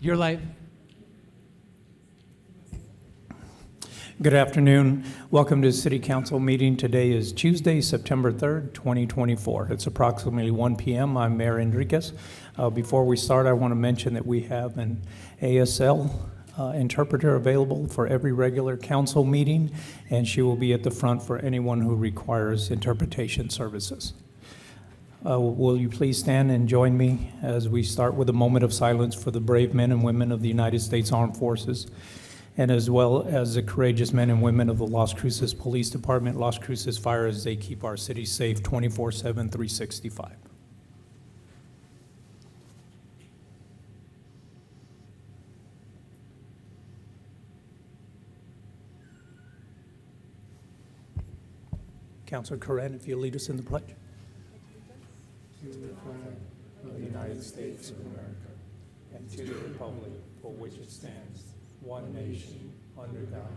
Your life. Good afternoon. Welcome to the City Council meeting. Today is Tuesday, September 3rd, 2024. It's approximately 1 p.m. I'm Mayor Enriquez. Before we start, I want to mention that we have an ASL interpreter available for every regular council meeting, and she will be at the front for anyone who requires interpretation services. Will you please stand and join me as we start with a moment of silence for the brave men and women of the United States Armed Forces, and as well as the courageous men and women of the Las Cruces Police Department, Las Cruces Fire, as they keep our city safe 24/7, 365. Councilor Corinne, if you'll lead us in the pledge. To the flag of the United States of America, and to the republic for which it stands, one nation, under God,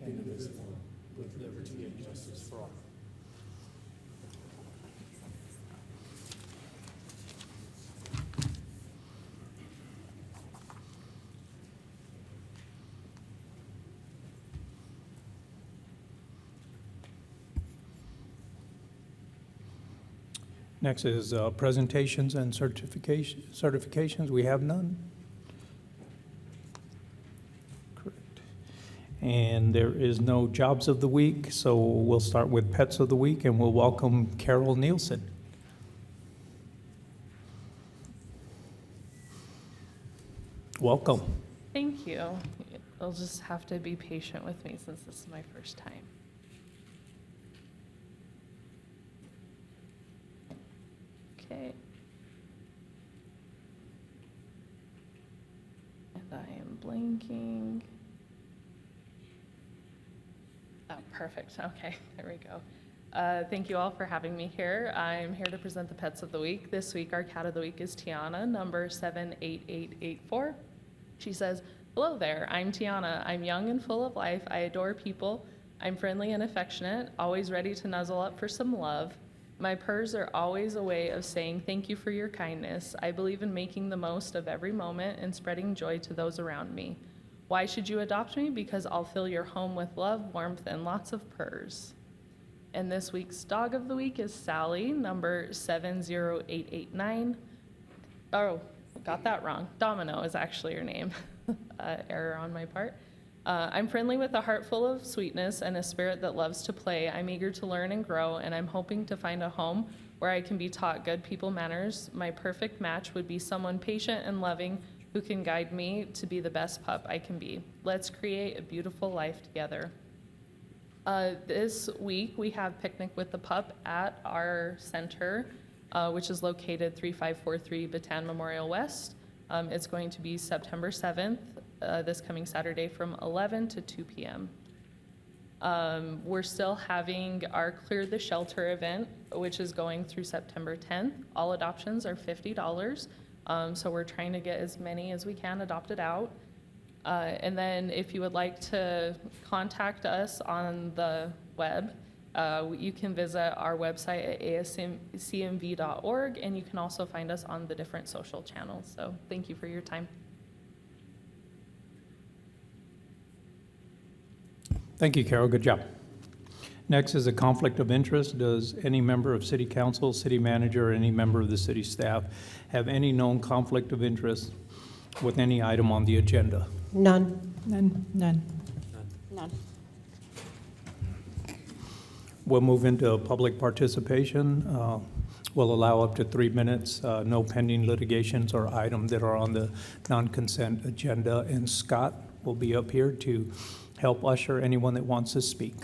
indivisible, with liberty and justice for all. Next is presentations and certifications. We have none. Correct. And there is no jobs of the week, so we'll start with pets of the week, and we'll welcome Carol Nielsen. Welcome. Thank you. You'll just have to be patient with me since this is my first time. Okay. And I am blanking. Oh, perfect. Okay, there we go. Thank you all for having me here. I'm here to present the pets of the week. This week, our cat of the week is Tiana, number 78884. She says, "Hello there, I'm Tiana. I'm young and full of life. I adore people. I'm friendly and affectionate, always ready to nuzzle up for some love. My purrs are always a way of saying thank you for your kindness. I believe in making the most of every moment and spreading joy to those around me. Why should you adopt me? Because I'll fill your home with love, warmth, and lots of purrs." And this week's dog of the week is Sally, number 70889. Oh, got that wrong. Domino is actually her name. Error on my part. I'm friendly with a heart full of sweetness and a spirit that loves to play. I'm eager to learn and grow, and I'm hoping to find a home where I can be taught good people manners. My perfect match would be someone patient and loving who can guide me to be the best pup I can be. Let's create a beautiful life together. This week, we have Picnic with the Pup at our center, which is located 3543 Bataan Memorial West. It's going to be September 7th, this coming Saturday from 11 to 2 p.m. We're still having our Clear the Shelter event, which is going through September 10th. All adoptions are $50, so we're trying to get as many as we can adopted out. And then if you would like to contact us on the web, you can visit our website at ascmv.org, and you can also find us on the different social channels. So thank you for your time. Thank you, Carol. Good job. Next is a conflict of interest. Does any member of City Council, City Manager, or any member of the city staff have any known conflict of interest with any item on the agenda? None. None. None. None. We'll move into public participation. We'll allow up to 3 minutes. No pending litigations or items that are on the non-consent agenda. And Scott will be up here to help usher anyone that wants to speak.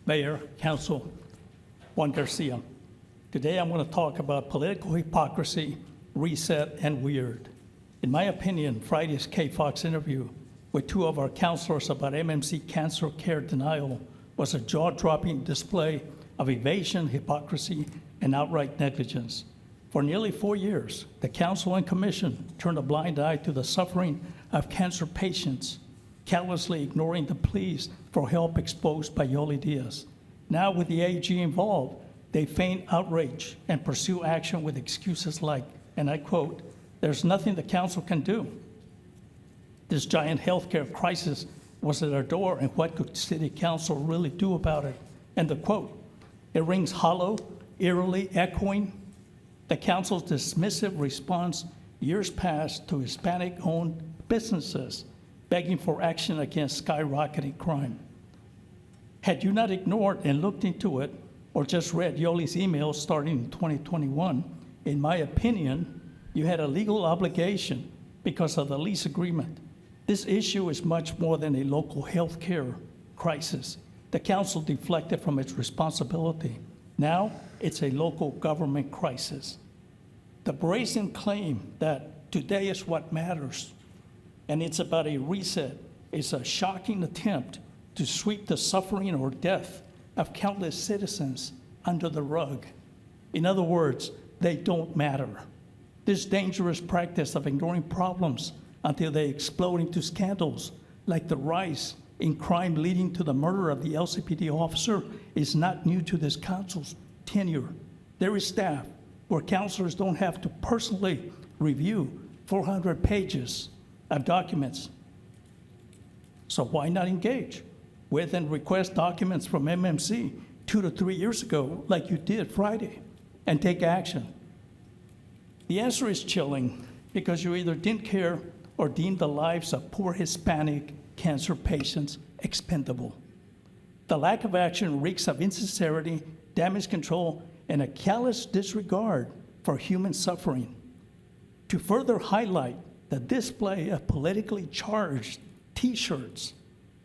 Mayor, Council, Juan Garcia. Today I'm going to talk about political hypocrisy, reset, and weird. In my opinion, Friday's K Fox interview with two of our counselors about MMC cancer care denial was a jaw-dropping display of evasion, hypocrisy, and outright negligence. For nearly 4 years, the council and commission turned a blind eye to the suffering of cancer patients, callously ignoring the pleas for help exposed by Yoli Diaz. Now, with the AG involved, they feign outrage and pursue action with excuses like, and I quote, "There's nothing the council can do. This giant healthcare crisis was at our door, and what could city council really do about it?" And the quote, it rings hollow, eerily echoing the council's dismissive response years past to Hispanic-owned businesses begging for action against skyrocketing crime. Had you not ignored and looked into it, or just read Yoli's emails starting in 2021, in my opinion, you had a legal obligation because of the lease agreement. This issue is much more than a local health care crisis. The council deflected from its responsibility. Now, it's a local government crisis. The brazen claim that today is what matters, and it's about a reset, is a shocking attempt to sweep the suffering or death of countless citizens under the rug. In other words, they don't matter. This dangerous practice of ignoring problems until they explode into scandals, like the rise in crime leading to the murder of the LCPD officer, is not new to this council's tenure. There is staff where councilors don't have to personally review 400 pages of documents. So why not engage with and request documents from MMC 2 to 3 years ago, like you did Friday, and take action? The answer is chilling, because you either didn't care or deemed the lives of poor Hispanic cancer patients expendable. The lack of action reeks of insincerity, damage control, and a callous disregard for human suffering. To further highlight the display of politically charged T-shirts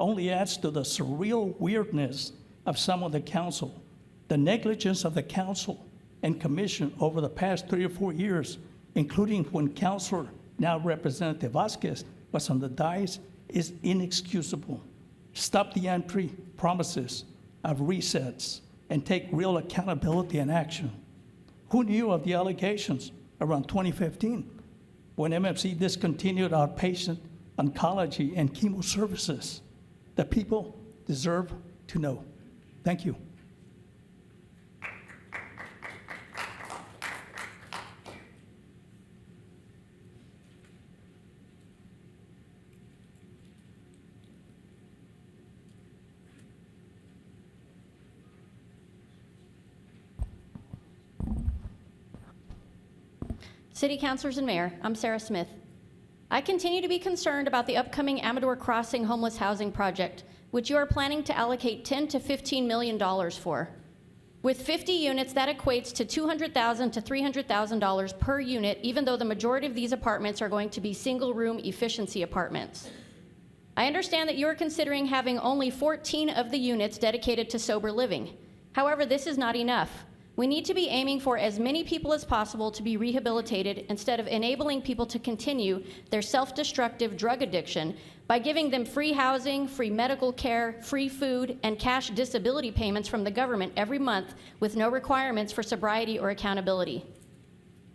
only adds to the surreal weirdness of some of the council. The negligence of the council and commission over the past 3 or 4 years, including when Councilor, now Representative Vasquez, was on the dais, is inexcusable. Stop the empty promises of resets and take real accountability and action. Who knew of the allegations around 2015 when MMC discontinued outpatient oncology and chemo services? The people deserve to know. Thank you. City Councilors and Mayor, I'm Sarah Smith. I continue to be concerned about the upcoming Amador Crossing homeless housing project, which you are planning to allocate $10 to $15 million for. With 50 units, that equates to $200,000 to $300,000 per unit, even though the majority of these apartments are going to be single-room efficiency apartments. I understand that you are considering having only 14 of the units dedicated to sober living. However, this is not enough. We need to be aiming for as many people as possible to be rehabilitated instead of enabling people to continue their self-destructive drug addiction by giving them free housing, free medical care, free food, and cash disability payments from the government every month with no requirements for sobriety or accountability.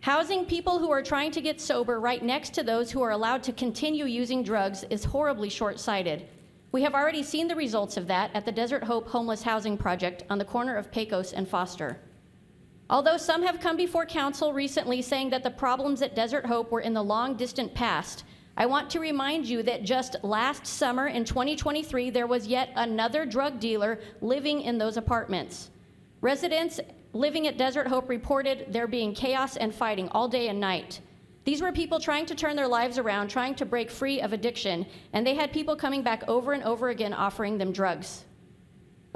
Housing people who are trying to get sober right next to those who are allowed to continue using drugs is horribly short-sighted. We have already seen the results of that at the Desert Hope Homeless Housing Project on the corner of Pecos and Foster. Although some have come before council recently saying that the problems at Desert Hope were in the long distant past, I want to remind you that just last summer in 2023, there was yet another drug dealer living in those apartments. Residents living at Desert Hope reported there being chaos and fighting all day and night. These were people trying to turn their lives around, trying to break free of addiction, and they had people coming back over and over again offering them drugs.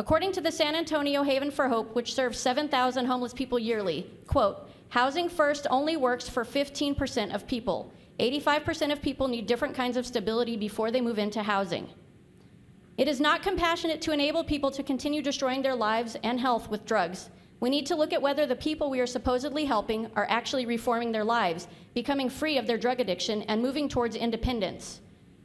According to the San Antonio Haven for Hope, which serves 7,000 homeless people yearly, quote, housing first only works for 15% of people. 85% of people need different kinds of stability before they move into housing. It is not compassionate to enable people to continue destroying their lives and health with drugs. We need to look at whether the people we are supposedly helping are actually reforming their lives, becoming free of their drug addiction, and moving towards independence.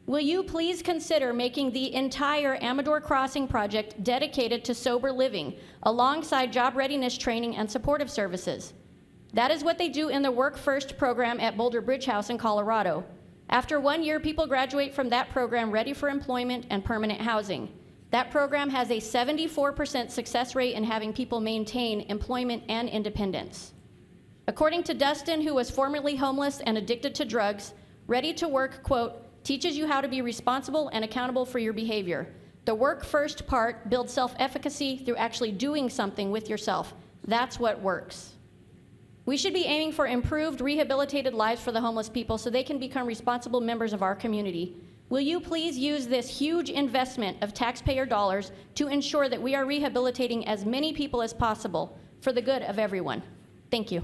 Will you please consider making the entire Amador Crossing project dedicated to sober living, alongside job readiness training and supportive services? That is what they do in the Work First program at Boulder Bridge House in Colorado. After 1 year, people graduate from that program ready for employment and permanent housing. That program has a 74% success rate in having people maintain employment and independence. According to Dustin, who was formerly homeless and addicted to drugs, Ready to Work, quote, teaches you how to be responsible and accountable for your behavior. The work first part builds self-efficacy through actually doing something with yourself. That's what works. We should be aiming for improved, rehabilitated lives for the homeless people so they can become responsible members of our community. Will you please use this huge investment of taxpayer dollars to ensure that we are rehabilitating as many people as possible for the good of everyone? Thank you.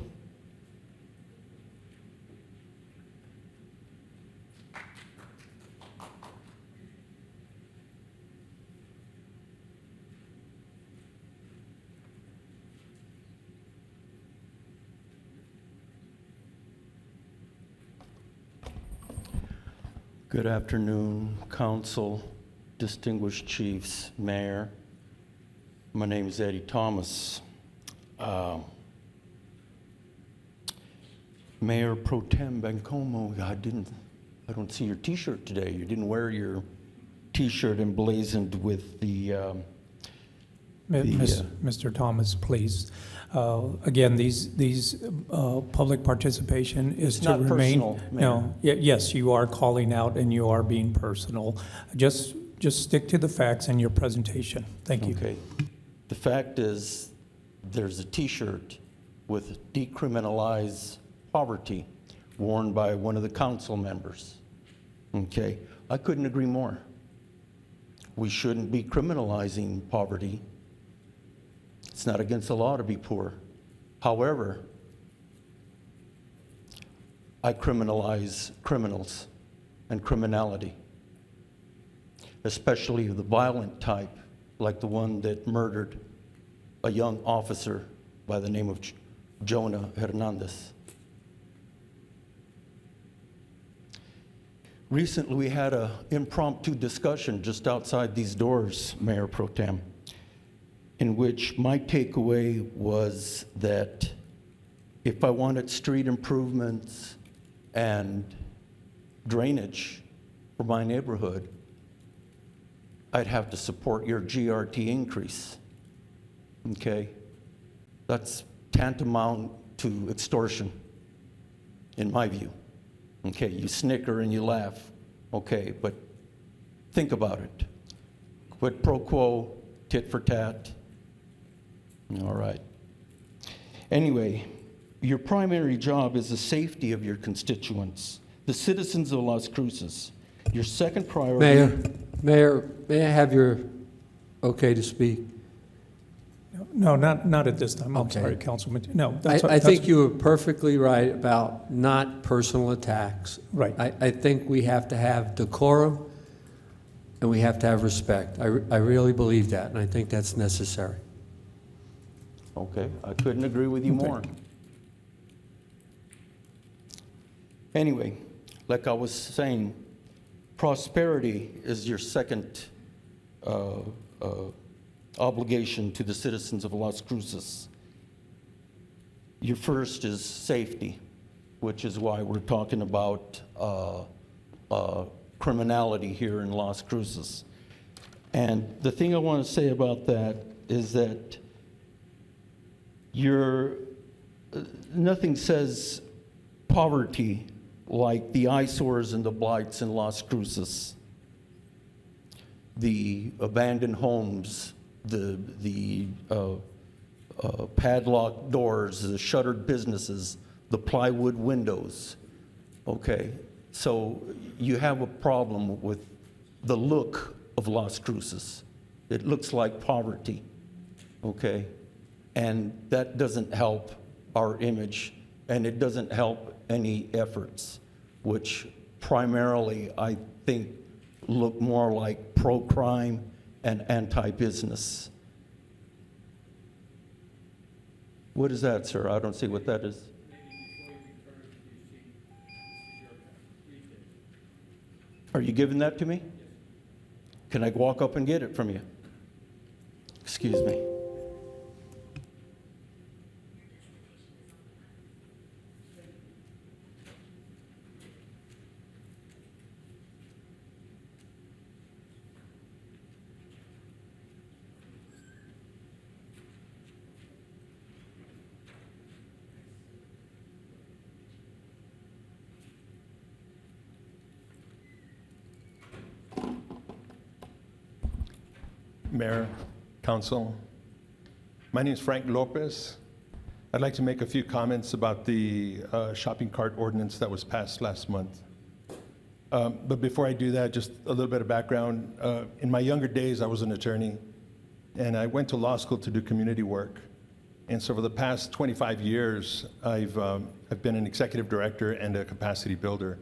Good afternoon, council, distinguished chiefs, mayor. My name is Eddie Thomas. Mayor Pro Tem Bencomo, I don't see your T-shirt today. You didn't wear your T-shirt emblazoned with the Mr. Thomas, please. Again, these public participation is It's to not remain. personal, Mayor. No, yes, you are calling out and you are being personal. Just stick to the facts in your presentation. Thank you. Okay. The fact is, there's a T-shirt with decriminalize poverty worn by one of the council members. Okay. I couldn't agree more. We shouldn't be criminalizing poverty. It's not against the law to be poor. However, I criminalize criminals and criminality, especially the violent type, like the one that murdered a young officer by the name of Jonah Hernandez. Recently, we had an impromptu discussion just outside these doors, Mayor Pro Tem, in which my takeaway was that if I wanted street improvements and drainage for my neighborhood, I'd have to support your GRT increase, okay? That's tantamount to extortion, in my view. Okay, you snicker and you laugh, okay, but think about it. Quid pro quo, tit for tat. All right. Anyway, your primary job is the safety of your constituents, the citizens of Las Cruces. Your second priority... Mayor, may I have your okay to speak? No, not at this time. I'm Okay. sorry, Councilman. No, I think you were perfectly right about not personal attacks. Right. I think we have to have decorum and we have to have respect. I really believe that, and I think that's necessary. Okay, I couldn't agree with you Okay. more. Anyway, like I was saying, prosperity is your second obligation to the citizens of Las Cruces. Your first is safety, which is why we're talking about criminality here in Las Cruces. And the thing I want to say about that is that nothing says poverty like the eyesores and the blights in Las Cruces. The abandoned homes, the padlocked doors, the shuttered businesses, the plywood windows. Okay, so you have a problem with the look of Las Cruces. It looks like poverty, okay? And that doesn't help our image, and it doesn't help any efforts, which primarily I think look more like pro-crime and anti-business. What is that, sir? I don't see what that is. Are you giving that to me? Can I walk up and get it from you? Excuse me. Mayor, Council. My name is Frank Lopez. I'd like to make a few comments about the shopping cart ordinance that was passed last month. But before I do that, just a little bit of background. In my younger days, I was an attorney, and I went to law school to do community work. And so for the past 25 years, I've been an executive director and a capacity builder.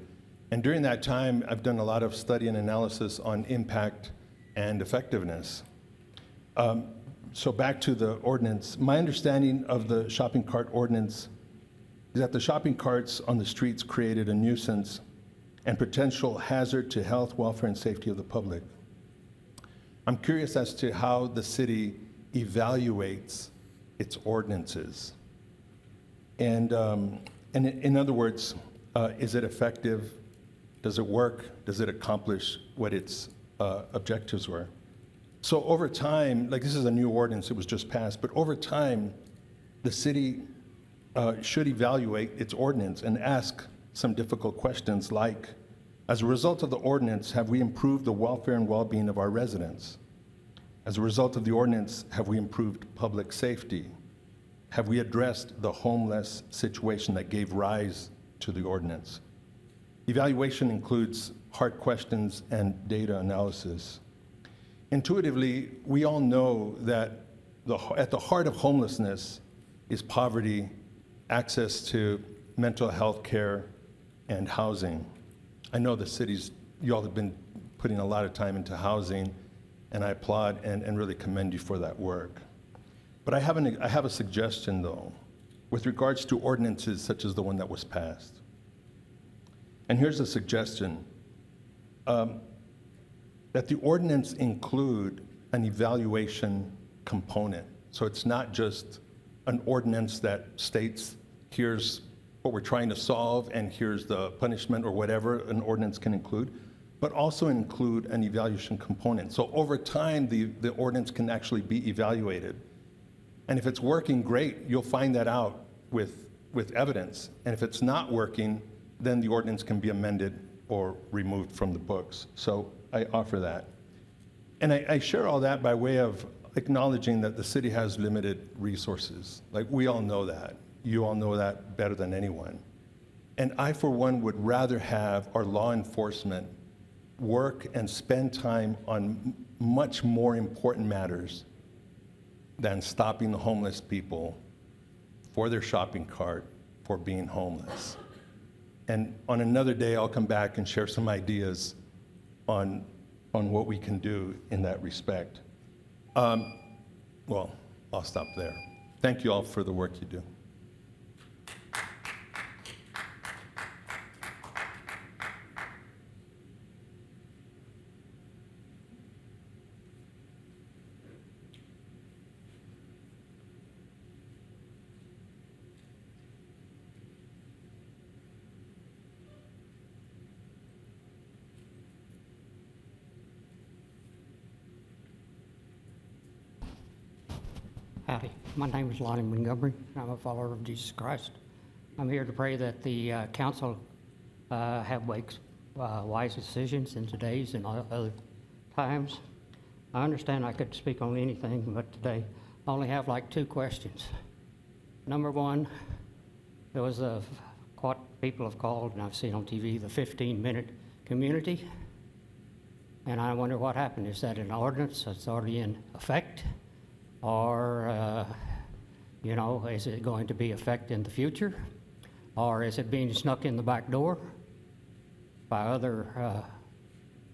And during that time, I've done a lot of study and analysis on impact and effectiveness. So back to the ordinance. My understanding of the shopping cart ordinance is that the shopping carts on the streets created a nuisance and potential hazard to health, welfare, and safety of the public. I'm curious as to how the city evaluates its ordinances. And in other words, is it effective? Does it work? Does it accomplish what its objectives were? So over time, like this is a new ordinance, it was just passed, but over time, the city should evaluate its ordinance and ask some difficult questions like, as a result of the ordinance, have we improved the welfare and well-being of our residents? As a result of the ordinance, have we improved public safety? Have we addressed the homeless situation that gave rise to the ordinance? Evaluation includes hard questions and data analysis. Intuitively, we all know that at the heart of homelessness is poverty, access to mental health care, and housing. I know the cities, you all have been putting a lot of time into housing, and I applaud and really commend you for that work. But I have a suggestion, though, with regards to ordinances such as the one that was passed. And here's a suggestion, that the ordinance include an evaluation component. So it's not just an ordinance that states, here's what we're trying to solve and here's the punishment or whatever an ordinance can include, but also include an evaluation component. So over time, the ordinance can actually be evaluated. And if it's working, great, you'll find that out with evidence. And if it's not working, then the ordinance can be amended or removed from the books. So I offer that. And I share all that by way of acknowledging that the city has limited resources. Like, we all know that. You all know that better than anyone. And I, for one, would rather have our law enforcement work and spend time on much more important matters than stopping the homeless people for their shopping cart for being homeless. And on another day, I'll come back and share some ideas on what we can do in that respect. Well, I'll stop there. Thank you all for the work you do. Howdy, my name is Lonnie Montgomery, and I'm a follower of Jesus Christ. I'm here to pray that the council makes wise decisions in today's and other times. I understand I could speak on anything, but today I only have like 2 questions. Number one, there was what people have called, and I've seen on TV, the 15-minute community. And I wonder what happened. Is that an ordinance that's already in effect? Or, is it going to be effect in the future? Or is it being snuck in the back door by other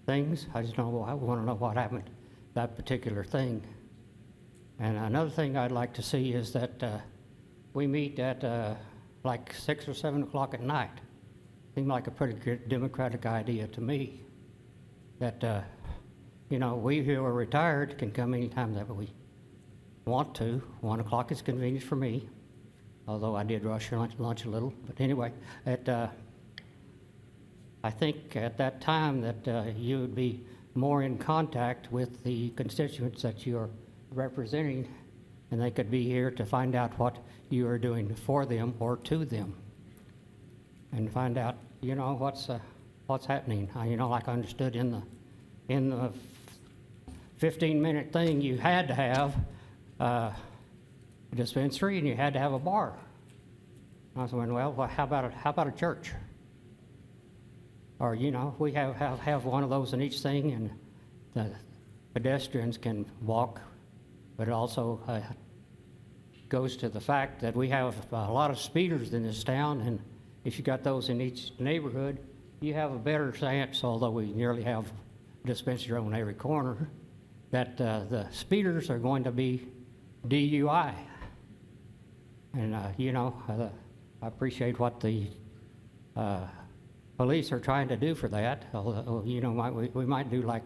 things? I want to know what happened to that particular thing. And another thing I'd like to see is that we meet at like 6 or 7 o'clock at night. Seemed like a pretty good democratic idea to me. That, we who are retired can come anytime that we want to. 1 o'clock is convenient for me, although I did rush lunch a little. But anyway, I think at that time that you would be more in contact with the constituents that you're representing, and they could be here to find out what you are doing for them or to them, and find out, what's happening. Like I understood in the 15-minute thing, you had to have a dispensary and you had to have a bar. I said, well, how about a church? Or, we have one of those in each thing, and the pedestrians can walk, but it also goes to the fact that we have a lot of speeders in this town, and if you got those in each neighborhood, you have a better chance, although we nearly have a dispensary on every corner, that the speeders are going to be DUI. And, I appreciate what the police are trying to do for that. Although, we might do like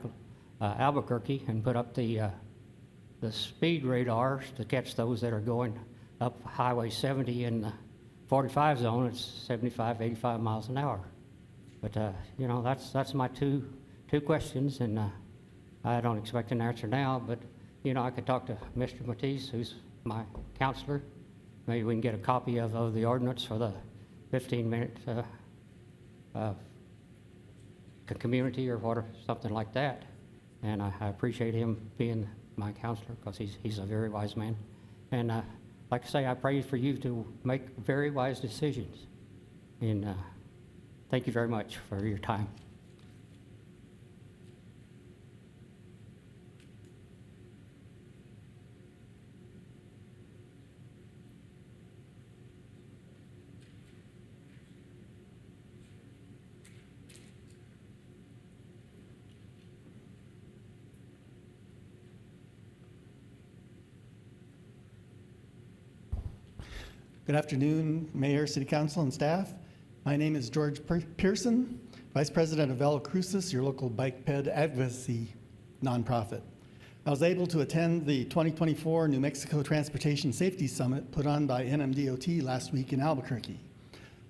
Albuquerque and put up the speed radars to catch those that are going up Highway 70 in the 45 zone. It's 75, 85 miles an hour. But, that's my two questions, and I don't expect an answer now, but, I could talk to Mr. Matisse, who's my counselor. Maybe we can get a copy of the ordinance for the 15-minute community or whatever, something like that. And I appreciate him being my counselor because he's a very wise man. And like I say, I pray for you to make very wise decisions. And thank you very much for your time. Good afternoon, Mayor, City Council, and staff. My name is George Pearson, Vice President of Cruces, your local bike ped advocacy nonprofit. I was able to attend the 2024 New Mexico Transportation Safety Summit put on by NMDOT last week in Albuquerque.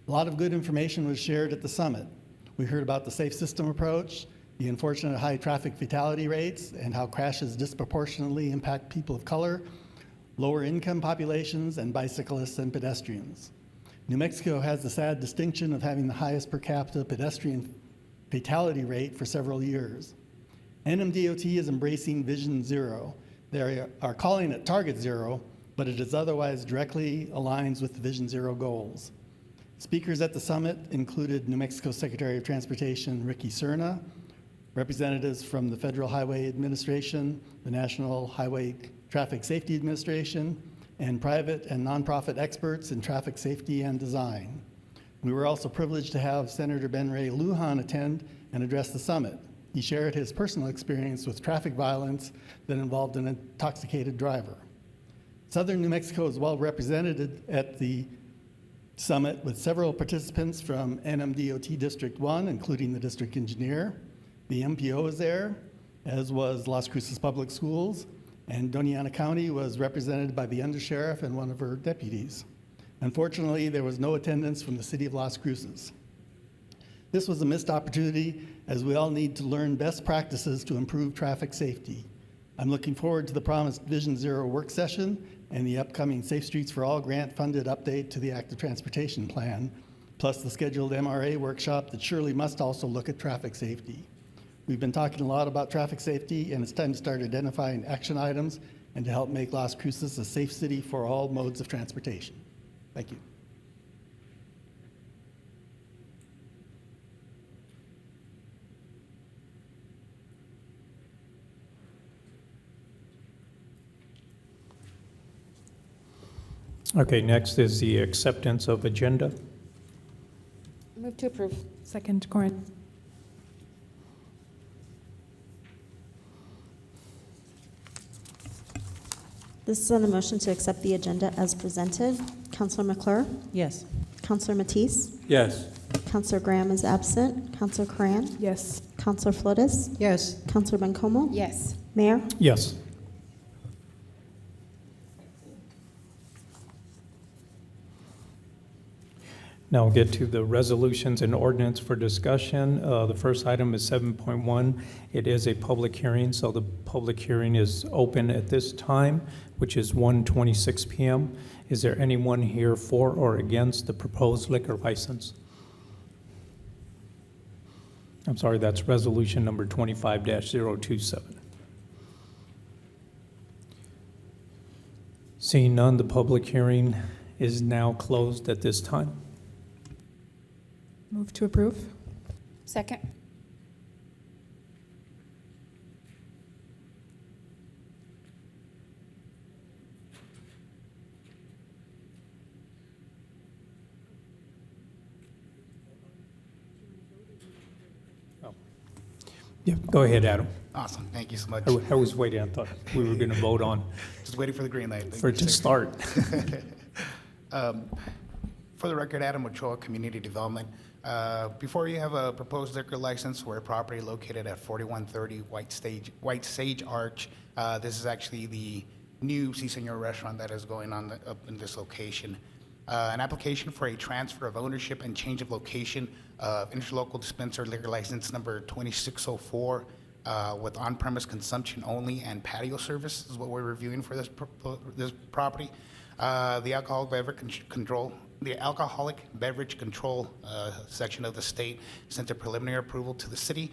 A lot of good information was shared at the summit. We heard about the safe system approach, the unfortunate high traffic fatality rates, and how crashes disproportionately impact people of color, lower income populations, and bicyclists and pedestrians. New Mexico has the sad distinction of having the highest per capita pedestrian fatality rate for several years. NMDOT is embracing Vision Zero. They are calling it Target Zero, but it is otherwise directly aligns with the Vision Zero goals. Speakers at the summit included New Mexico Secretary of Transportation Ricky Serna, representatives from the Federal Highway Administration, the National Highway Traffic Safety Administration, and private and nonprofit experts in traffic safety and design. We were also privileged to have Senator Ben Ray Lujan attend and address the summit. He shared his personal experience with traffic violence that involved an intoxicated driver. Southern New Mexico is well represented at the summit with several participants from NMDOT District 1, including the district engineer. The MPO was there, as was Las Cruces Public Schools, and Doña Ana County was represented by the undersheriff and one of her deputies. Unfortunately, there was no attendance from the city of Las Cruces. This was a missed opportunity, as we all need to learn best practices to improve traffic safety. I'm looking forward to the promised Vision Zero work session and the upcoming Safe Streets for All grant-funded update to the Active Transportation Plan, plus the scheduled MRA workshop that surely must also look at traffic safety. We've been talking a lot about traffic safety, and it's time to start identifying action items and to help make Las Cruces a safe city for all modes of transportation. Thank you. Okay, next is the acceptance of agenda. Move to approve. Second, Corin. This is on the motion to accept the agenda as presented. Councilor McClure? Yes. Councilor Matisse? Yes. Councilor Graham is absent. Councilor Cran? Yes. Councilor Flores? Yes. Councilor Bencomo? Yes. Mayor? Yes. Now we'll get to the resolutions and ordinance for discussion. The first item is 7.1. It is a public hearing, so the public hearing is open at this time, which is 1:26 p.m. Is there anyone here for or against the proposed liquor license? I'm sorry, that's resolution number 25-027. Seeing none, the public hearing is now closed at this time. Move to approve. Second. Yeah, go ahead, Adam. Awesome, thank you so much. I was waiting, I thought we were going to vote on Just waiting for the green light. Thank for you, it to sir. start. For the record, Adam Ochoa, Community Development. Before you have a proposed liquor license for a property located at 4130 White Sage Arch. This is actually the new Si Senor restaurant that is going on up in this location. An application for a transfer of ownership and change of location of interlocal dispenser liquor license number 2604 with on-premise consumption only and patio service is what we're reviewing for this property. The Alcoholic Beverage Control section of the state sent a preliminary approval to the city.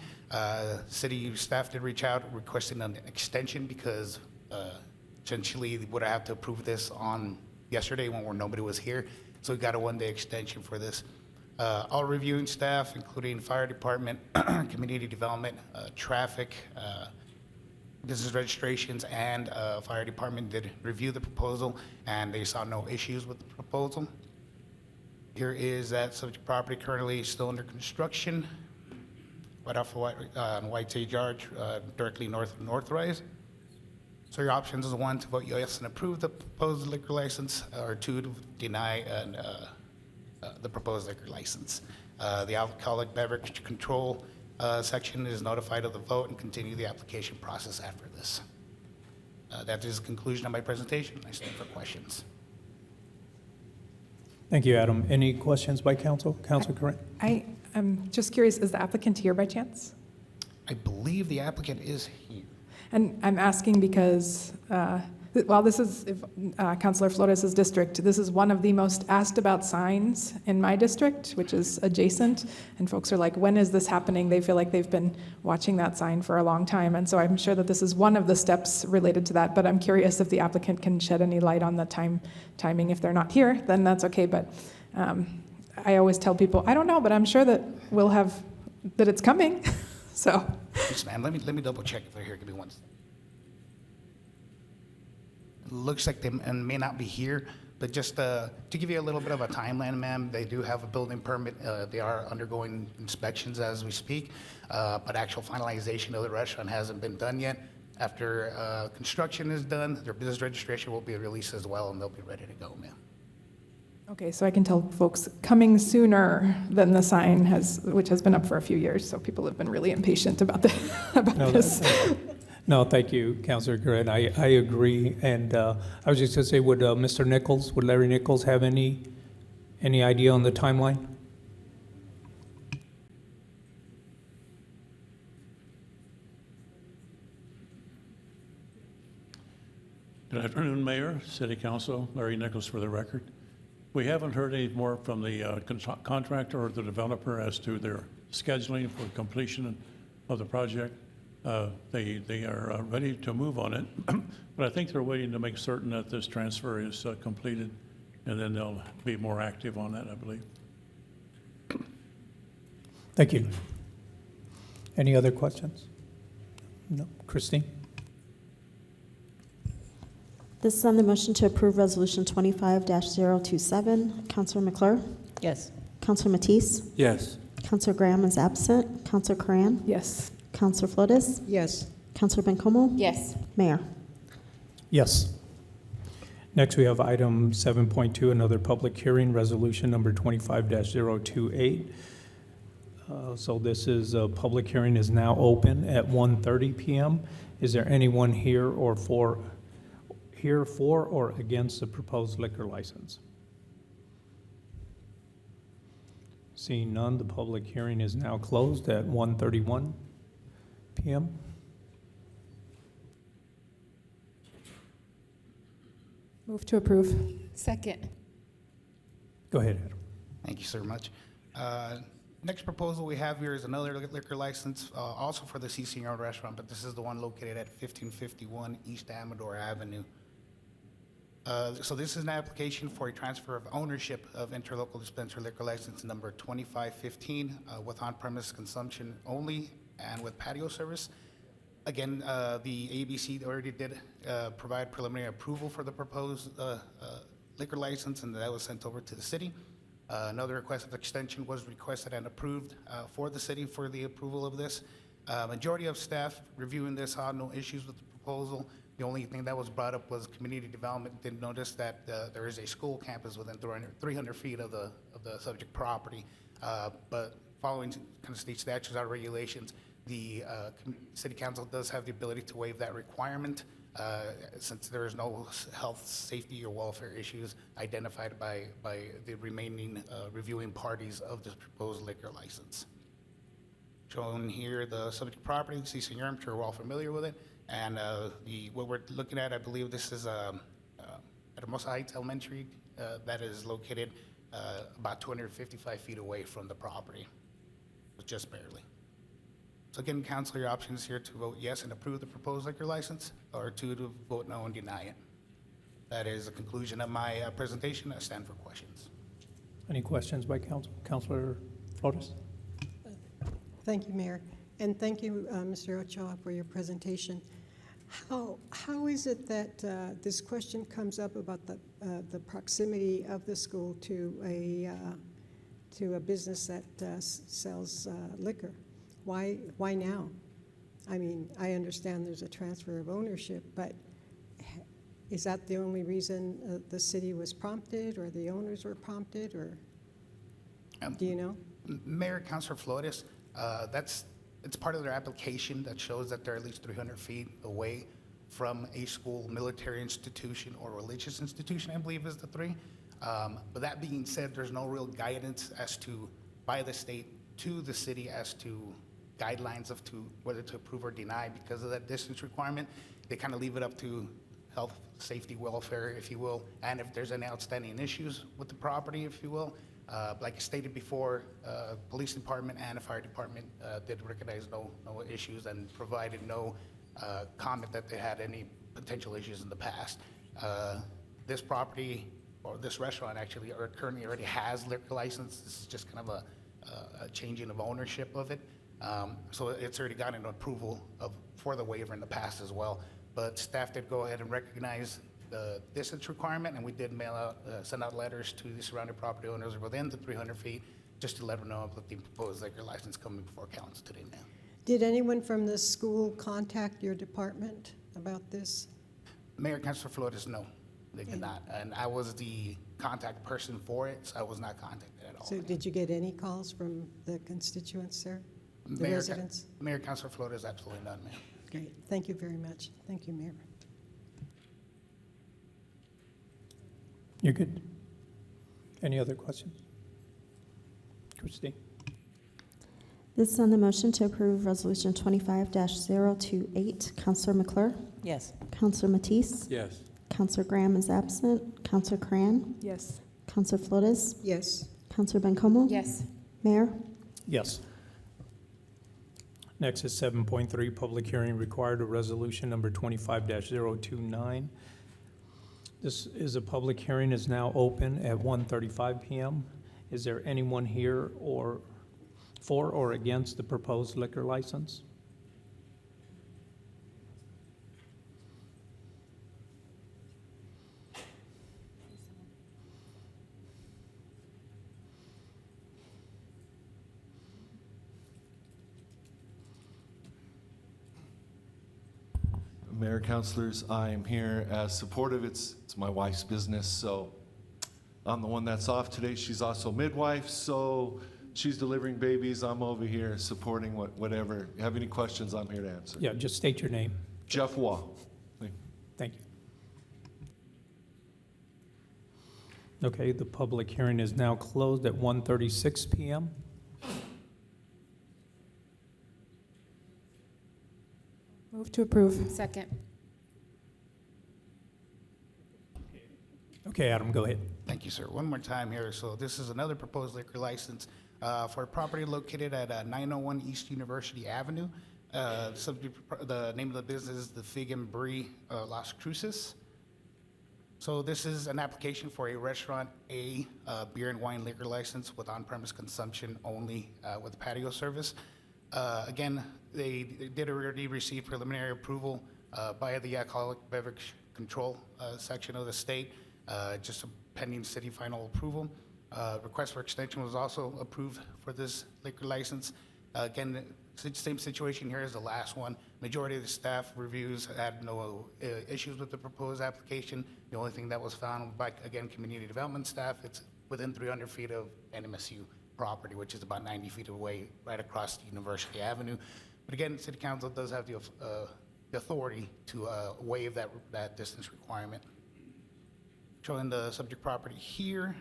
City staff did reach out requesting an extension because essentially we would have to approve this on yesterday when nobody was here. So we got a one-day extension for this. All reviewing staff, including fire department, community development, traffic, business registrations, and fire department did review the proposal, and they saw no issues with the proposal. Here is that subject property currently still under construction, right off of White Sage Arch, directly north of Northrise. So your options is one, to vote yes and approve the proposed liquor license, or two, to deny the proposed liquor license. The Alcoholic Beverage Control section is notified of the vote and continue the application process after this. That is the conclusion of my presentation. I stand for questions. Thank you, Adam. Any questions by council? Council Corinne? I'm just curious, is the applicant here by chance? I believe the applicant is here. And I'm asking because, while this is Councilor Flores' district, this is one of the most asked about signs in my district, which is adjacent. And folks are like, when is this happening? They feel like they've been watching that sign for a long time. And so I'm sure that this is one of the steps related to that. But I'm curious if the applicant can shed any light on the timing. If they're not here, then that's okay. But I always tell people, I don't know, but I'm sure that that it's coming. So. Yes, ma'am. Let me double check if they're here. Give me one second. It looks like they may not be here, but just to give you a little bit of a timeline, ma'am, they do have a building permit. They are undergoing inspections as we speak, but actual finalization of the restaurant hasn't been done yet. After construction is done, their business registration will be released as well, and they'll be ready to go, ma'am. Okay, so I can tell folks coming sooner than the sign which has been up for a few years, so people have been really impatient about this. No, thank you, Councilor Corinne. I agree. And I was just going to say, would Larry Nichols have any idea on the timeline? Good afternoon, Mayor, City Council, Larry Nichols for the record. We haven't heard any more from the contractor or the developer as to their scheduling for completion of the project. They are ready to move on it, but I think they're waiting to make certain that this transfer is completed, and then they'll be more active on that, I believe. Thank you. Any other questions? No. Christine? This is on the motion to approve Resolution 25-027. Counselor McClure? Yes. Counselor Matisse? Yes. Counselor Graham is absent. Counselor Coran? Yes. Counselor Flores? Yes. Counselor Bencomo? Yes. Mayor? Yes. Next, we have item 7.2, another public hearing, resolution number 25-028. So this is, a public hearing is now open at 1:30 p.m. Is there anyone here for or against the proposed liquor license? Seeing none, the public hearing is now closed at 1:31 p.m. Move to approve. Second. Go ahead, Adam. Thank you so much. Next proposal we have here is another liquor license, also for the Si Senor restaurant, but this is the one located at 1551 East Amador Avenue. So this is an application for a transfer of ownership of interlocal dispensary liquor license number 2515 with on-premise consumption only and with patio service. Again, the ABC already did provide preliminary approval for the proposed liquor license, and that was sent over to the city. Another request of extension was requested and approved for the city for the approval of this. Majority of staff reviewing this saw no issues with the proposal. The only thing that was brought up was community development. Did notice that there is a school campus within 300 feet of the subject property. But following kind of state statutes or regulations, the city council does have the ability to waive that requirement since there is no health, safety, or welfare issues identified by the remaining reviewing parties of this proposed liquor license. Shown here, the subject property, see, Senor, I'm sure we're all familiar with it. And what we're looking at, I believe this is at Hermosa Heights Elementary that is located about 255 feet away from the property, just barely. So again, council, your options here to vote yes and approve the proposed liquor license, or two, to vote no and deny it. That is the conclusion of my presentation. I stand for questions. Any questions by council? Councilor Flores? Thank you, Mayor. And thank you, Mr. Ochoa, for your presentation. How is it that this question comes up about the proximity of the school to a business that sells liquor? Why now? I mean, I understand there's a transfer of ownership, but is that the only reason the city was prompted, or the owners were prompted, or do you know? Mayor, Councilor Flores, it's part of their application that shows that they're at least 300 feet away from a school, military institution, or religious institution, I believe is the three. But that being said, there's no real guidance by the state to the city as to guidelines whether to approve or deny because of that distance requirement. They kind of leave it up to health, safety, welfare, if you will, and if there's any outstanding issues with the property, if you will. Like stated before, police department and the fire department did recognize no issues and provided no comment that they had any potential issues in the past. This property, or this restaurant actually, currently already has liquor license. This is just kind of a changing of ownership of it. So it's already gotten approval for the waiver in the past as well. But staff did go ahead and recognize the distance requirement, and we did send out letters to the surrounding property owners within the 300 feet, just to let them know of the proposed liquor license coming before council today now. Did anyone from the school contact your department about this? Mayor, Councilor Flores, no, they did not. And I was the contact person for it, so I was not contacted at all. So did you get any calls from the constituents there, the Mayor, residents? Mayor, Councilor Flores, absolutely none, ma'am. Great, thank you very much. Thank you, Mayor. You're good. Any other questions? Christine? This is on the motion to approve Resolution 25-028. Counselor McClure? Yes. Counselor Matisse? Yes. Counselor Graham is absent. Counselor Cran? Yes. Counselor Flores? Yes. Counselor Bencomo? Yes. Mayor? Yes. Next is 7.3, public hearing required, a resolution number 25-029. This is a public hearing, is now open at 1:35 p.m. Is there anyone here for or against the proposed liquor license? Mayor, councilors, I am here as supportive. It's my wife's business, so I'm the one that's off today. She's also midwife, so she's delivering babies. I'm over here supporting whatever. Have any questions, I'm here to answer. Yeah, just state your name. Jeff Wall. Thank you. Okay, the public hearing is now closed at 1:36 p.m. Move to approve. Second. Okay, Adam, go ahead. Thank you, sir. One more time here. So this is another proposed liquor license for a property located at 901 East University Avenue. The name of the business is the Fig and Brie Las Cruces. So this is an application for a Restaurant A beer and wine liquor license with on-premise consumption only with patio service. Again, they did already receive preliminary approval by the Alcoholic Beverage Control section of the state, just pending city final approval. Request for extension was also approved for this liquor license. Again, same situation here as the last one. Majority of the staff reviews had no issues with the proposed application. The only thing that was found by, again, community development staff, it's within 300 feet of NMSU property, which is about 90 feet away, right across University Avenue. But again, City Council does have the authority to waive that distance requirement. Showing the subject property here,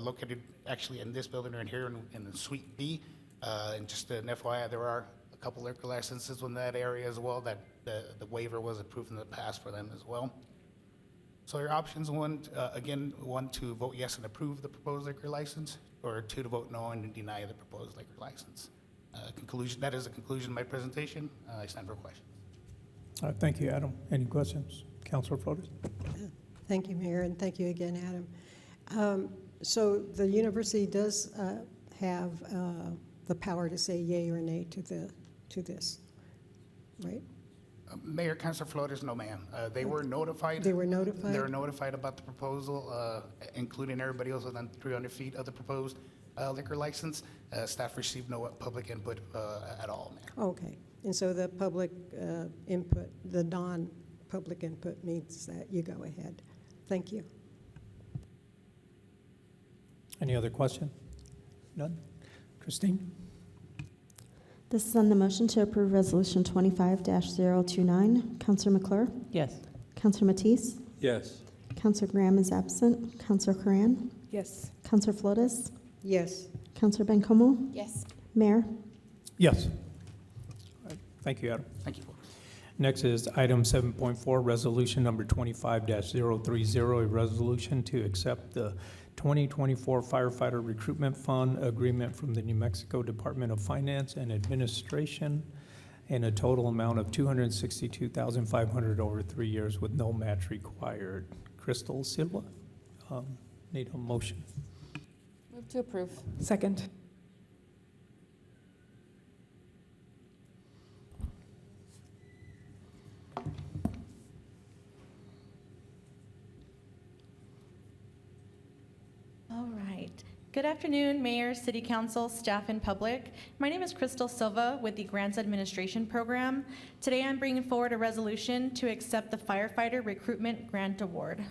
located actually in this building right here in the Suite B. And just an FYI, there are a couple liquor licenses in that area as well that the waiver was approved in the past for them as well. So your options, one to vote yes and approve the proposed liquor license, or two to vote no and deny the proposed liquor license. Conclusion. That is the conclusion of my presentation. I stand for questions. All right, thank you, Adam. Any questions? Councilor Flores? Thank you, Mayor, and thank you again, Adam. So the university does have the power to say yay or nay to this, right? Mayor, Councilor Flores, no ma'am. They were notified. They were notified? They were notified about the proposal, including everybody else within 300 feet of the proposed liquor license. Staff received no public input at all, Mayor. Okay, and so the public input, the non-public input means that you go ahead. Thank you. Any other question? None? Christine? This is on the motion to approve Resolution 25-029. Counselor McClure? Yes. Counselor Matisse? Yes. Counselor Graham is absent. Counselor Coran? Yes. Counselor Flores? Yes. Counselor Bencomo? Yes. Mayor? Yes. All right, thank you, Adam. Thank you. Next is item 7.4, resolution number 25-030, a resolution to accept the 2024 Firefighter Recruitment Fund agreement from the New Mexico Department of Finance and Administration in a total amount of $262,500 over 3 years with no match required. Crystal Silva, need a motion. Move to approve. Second. All right. Good afternoon, Mayor, City Council, staff, and public. My name is Crystal Silva with the Grants Administration Program. Today I'm bringing forward a resolution to accept the Firefighter Recruitment Grant Award.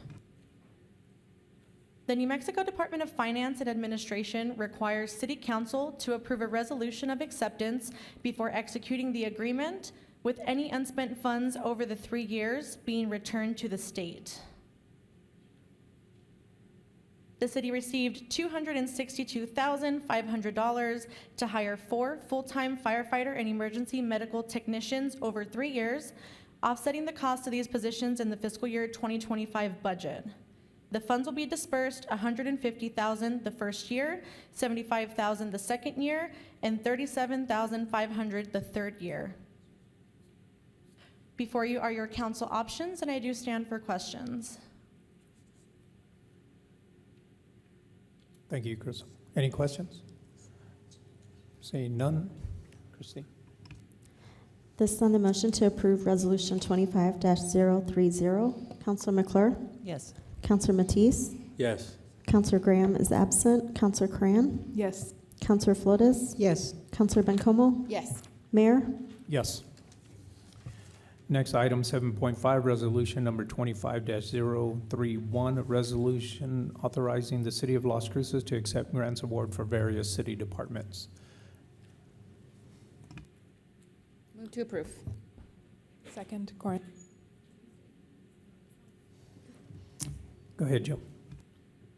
The New Mexico Department of Finance and Administration requires City Council to approve a resolution of acceptance before executing the agreement, with any unspent funds over the 3 years being returned to the state. The city received $262,500 to hire 4 full-time firefighter and emergency medical technicians over 3 years, offsetting the cost of these positions in the fiscal year 2025 budget. The funds will be dispersed $150,000 the first year, $75,000 the second year, and $37,500 the third year. Before you are your council options, and I do stand for questions. Thank you, Crystal. Any questions? Seeing none. Christine? This is on the motion to approve Resolution 25-030. Counselor McClure? Yes. Counselor Matisse? Yes. Counselor Graham is absent. Counselor Coran? Yes. Counselor Flores? Yes. Counselor Bencomo? Yes. Mayor? Yes. Next, item 7.5, resolution number 25-031, a resolution authorizing the City of Las Cruces to accept grants award for various city departments. Move to approve. Second. Corin. Go ahead, Joe.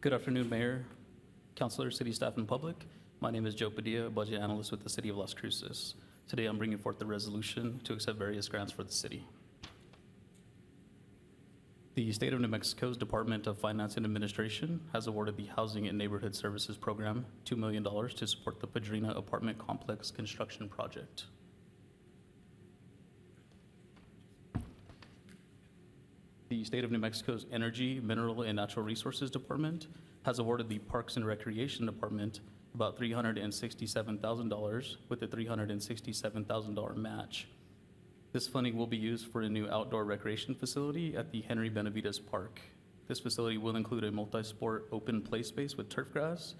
Good afternoon, Mayor, Councilor, City Staff, and Public. My name is Joe Padilla, Budget Analyst with the City of Las Cruces. Today, I'm bringing forth the resolution to accept various grants for the city. The State of New Mexico's Department of Finance and Administration has awarded the Housing and Neighborhood Services Program $2 million to support the Padrina Apartment Complex construction project. The State of New Mexico's Energy, Mineral, and Natural Resources Department has awarded the Parks and Recreation Department about $367,000 with a $367,000 match. This funding will be used for a new outdoor recreation facility at the Henry Benavides Park. This facility will include a multi-sport open play space with turf grass,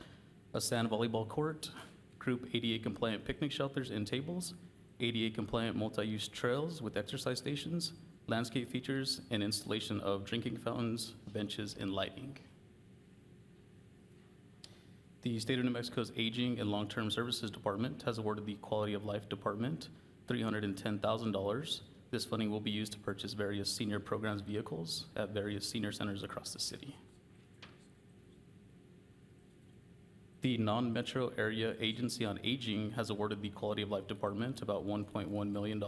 a sand volleyball court, group ADA-compliant picnic shelters and tables, ADA-compliant multi-use trails with exercise stations, landscape features, and installation of drinking fountains, benches, and lighting. The State of New Mexico's Aging and Long-Term Services Department has awarded the Quality of Life Department $310,000. This funding will be used to purchase various senior programs vehicles at various senior centers across the city. The Non-Metro Area Agency on Aging has awarded the Quality of Life Department about $1.1 million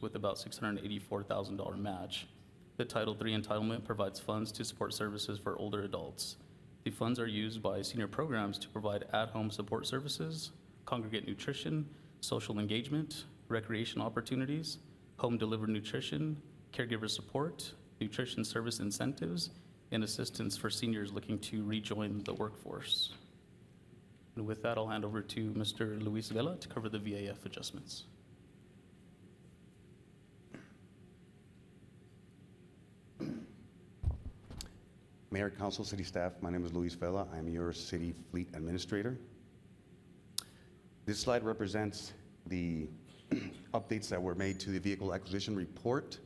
with about $684,000 match. The Title III entitlement provides funds to support services for older adults. The funds are used by senior programs to provide at-home support services, congregate nutrition, social engagement, recreation opportunities, home-delivered nutrition, caregiver support, nutrition service incentives, and assistance for seniors looking to rejoin the workforce. And with that, I'll hand over to Mr. Luis Vela to cover the VAF adjustments. Mayor, Council, City Staff, my name is Luis Vela. I'm your City Fleet Administrator. This slide represents the updates that were made to the Vehicle Acquisition Report.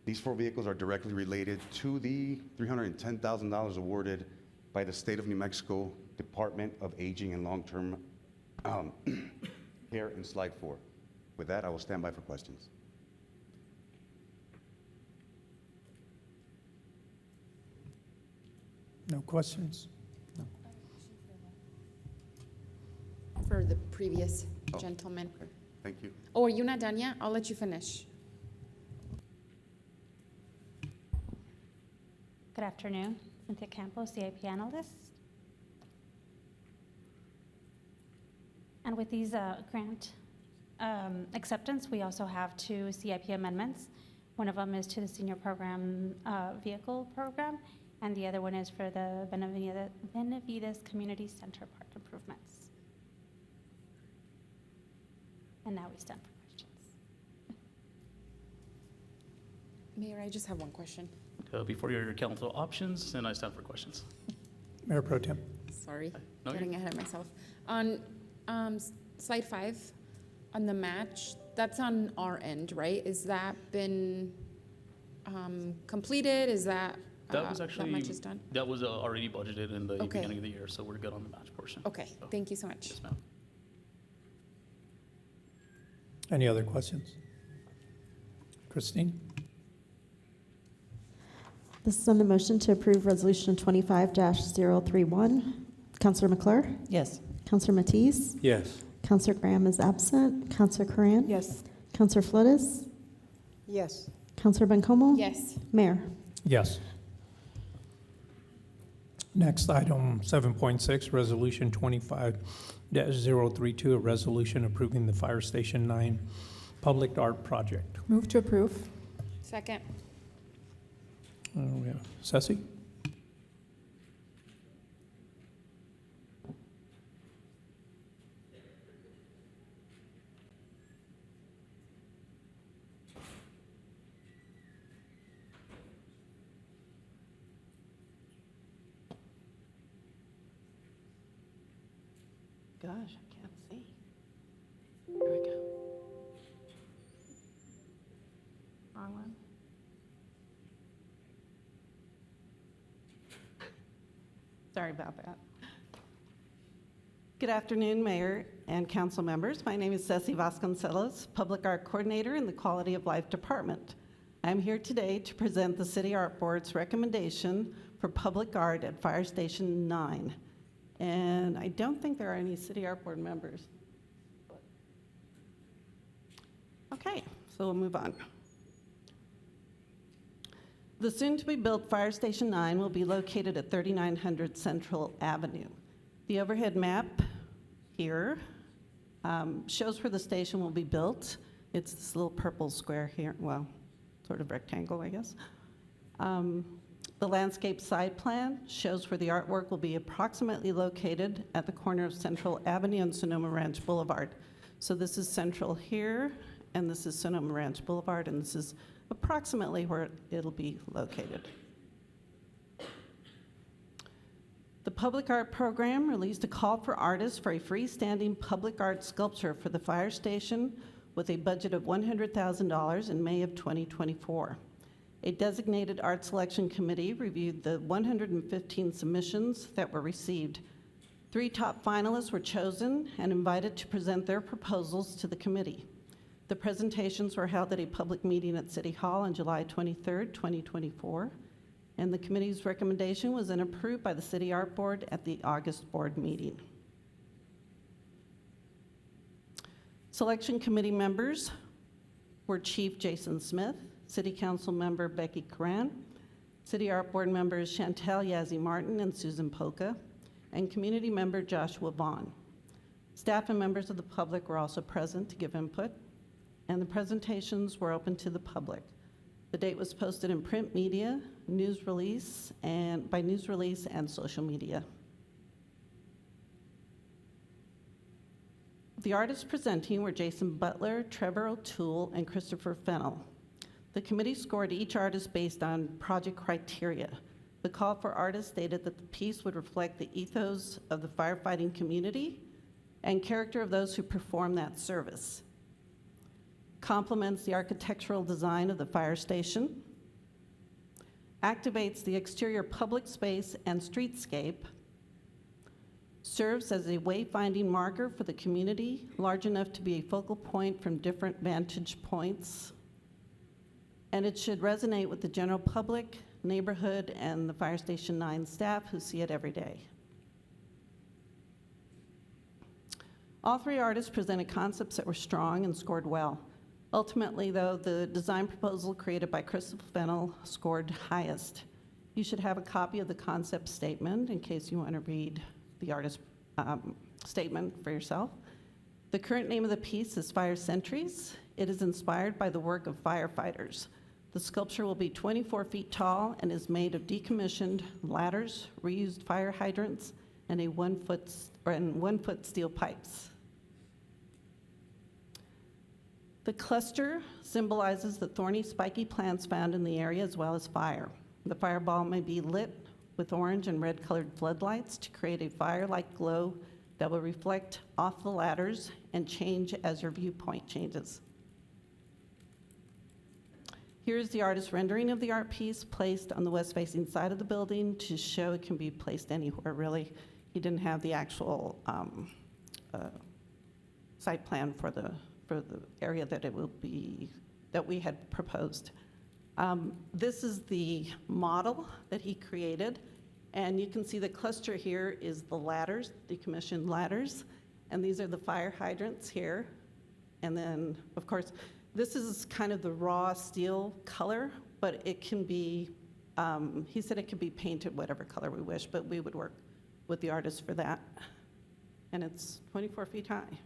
These 4 vehicles are directly related to the $310,000 awarded by the State of New Mexico Department of Aging and Long-Term Care in slide 4. With that, I will stand by for questions. No questions? For the previous gentleman. Okay, thank you. Oh, are you not done yet? I'll let you finish. Good afternoon. Cynthia Campos, CIP analyst. And with these grant acceptance, we also have 2 CIP amendments. One of them is to the senior program vehicle program, and the other one is for the Benavides Community Center park improvements. And now we stand for questions. Mayor, I just have one question. Before your council options, and I stand for questions. Mayor Pro Tem. Sorry, No, getting ahead of myself. On slide 5, on the match, that's on our end, right? Is that been completed? Is that That was actually, that much is done? that was already budgeted in the Okay. beginning of the year, so we're good on the match portion. Okay, So, thank you so much. yes, ma'am. Any other questions? Christine? This is on the motion to approve Resolution 25-031. Counselor McClure? Yes. Counselor Matisse? Yes. Counselor Graham is absent. Counselor Coran? Yes. Counselor Flores? Yes. Counselor Bencomo? Yes. Mayor? Yes. Next, item 7.6, Resolution 25-032, a resolution approving the Fire Station 9 Public Art Project. Move to approve. Second. We have Ceci? Gosh, I can't see. There we go. Wrong one. Sorry about that. Good afternoon, Mayor and council members. My name is Ceci Vasconcelos, Public Art Coordinator in the Quality of Life Department. I'm here today to present the City Art Board's recommendation for public art at Fire Station 9. And I don't think there are any City Art Board members. Okay, so we'll move on. The soon-to-be-built Fire Station 9 will be located at 3900 Central Avenue. The overhead map here shows where the station will be built. It's this little purple square here, well, sort of rectangle, I guess. The landscape site plan shows where the artwork will be approximately located at the corner of Central Avenue and Sonoma Ranch Boulevard. So this is Central here, and this is Sonoma Ranch Boulevard, and this is approximately where it'll be located. The Public Art Program released a call for artists for a freestanding public art sculpture for the fire station with a budget of $100,000 in May of 2024. A designated art selection committee reviewed the 115 submissions that were received. 3 top finalists were chosen and invited to present their proposals to the committee. The presentations were held at a public meeting at City Hall on July 23rd, 2024, and the committee's recommendation was then approved by the City Art Board at the August board meeting. Selection committee members were Chief Jason Smith, City Council member Becky Coran, City Art Board members Chantel Yazzie Martin and Susan Polka, and community member Joshua Vaughn. Staff and members of the public were also present to give input, and the presentations were open to the public. The date was posted in print media, news release, and by news release and social media. The artists presenting were Jason Butler, Trevor O'Toole, and Christopher Fennell. The committee scored each artist based on project criteria. The call for artists stated that the piece would reflect the ethos of the firefighting community and character of those who perform that service. Complements the architectural design of the fire station, activates the exterior public space and streetscape, serves as a wayfinding marker for the community, large enough to be a focal point from different vantage points, and it should resonate with the general public, neighborhood, and the Fire Station 9 staff who see it every day. All 3 artists presented concepts that were strong and scored well. Ultimately, though, the design proposal created by Christopher Fennell scored highest. You should have a copy of the concept statement in case you want to read the artist's statement for yourself. The current name of the piece is Fire Sentries. It is inspired by the work of firefighters. The sculpture will be 24 feet tall and is made of decommissioned ladders, reused fire hydrants, and 1-foot steel pipes. The cluster symbolizes the thorny, spiky plants found in the area as well as fire. The fireball may be lit with orange and red colored floodlights to create a fire-like glow that will reflect off the ladders and change as your viewpoint changes. Here's the artist's rendering of the art piece placed on the west-facing side of the building to show it can be placed anywhere, really. He didn't have the actual site plan for the area that it will be, that we had proposed. This is the model that he created, and you can see the cluster here is the ladders, decommissioned ladders, and these are the fire hydrants here. And then, of course, this is kind of the raw steel color, but it can be, he said it could be painted whatever color we wish, but we would work with the artist for that. And it's 24 feet high.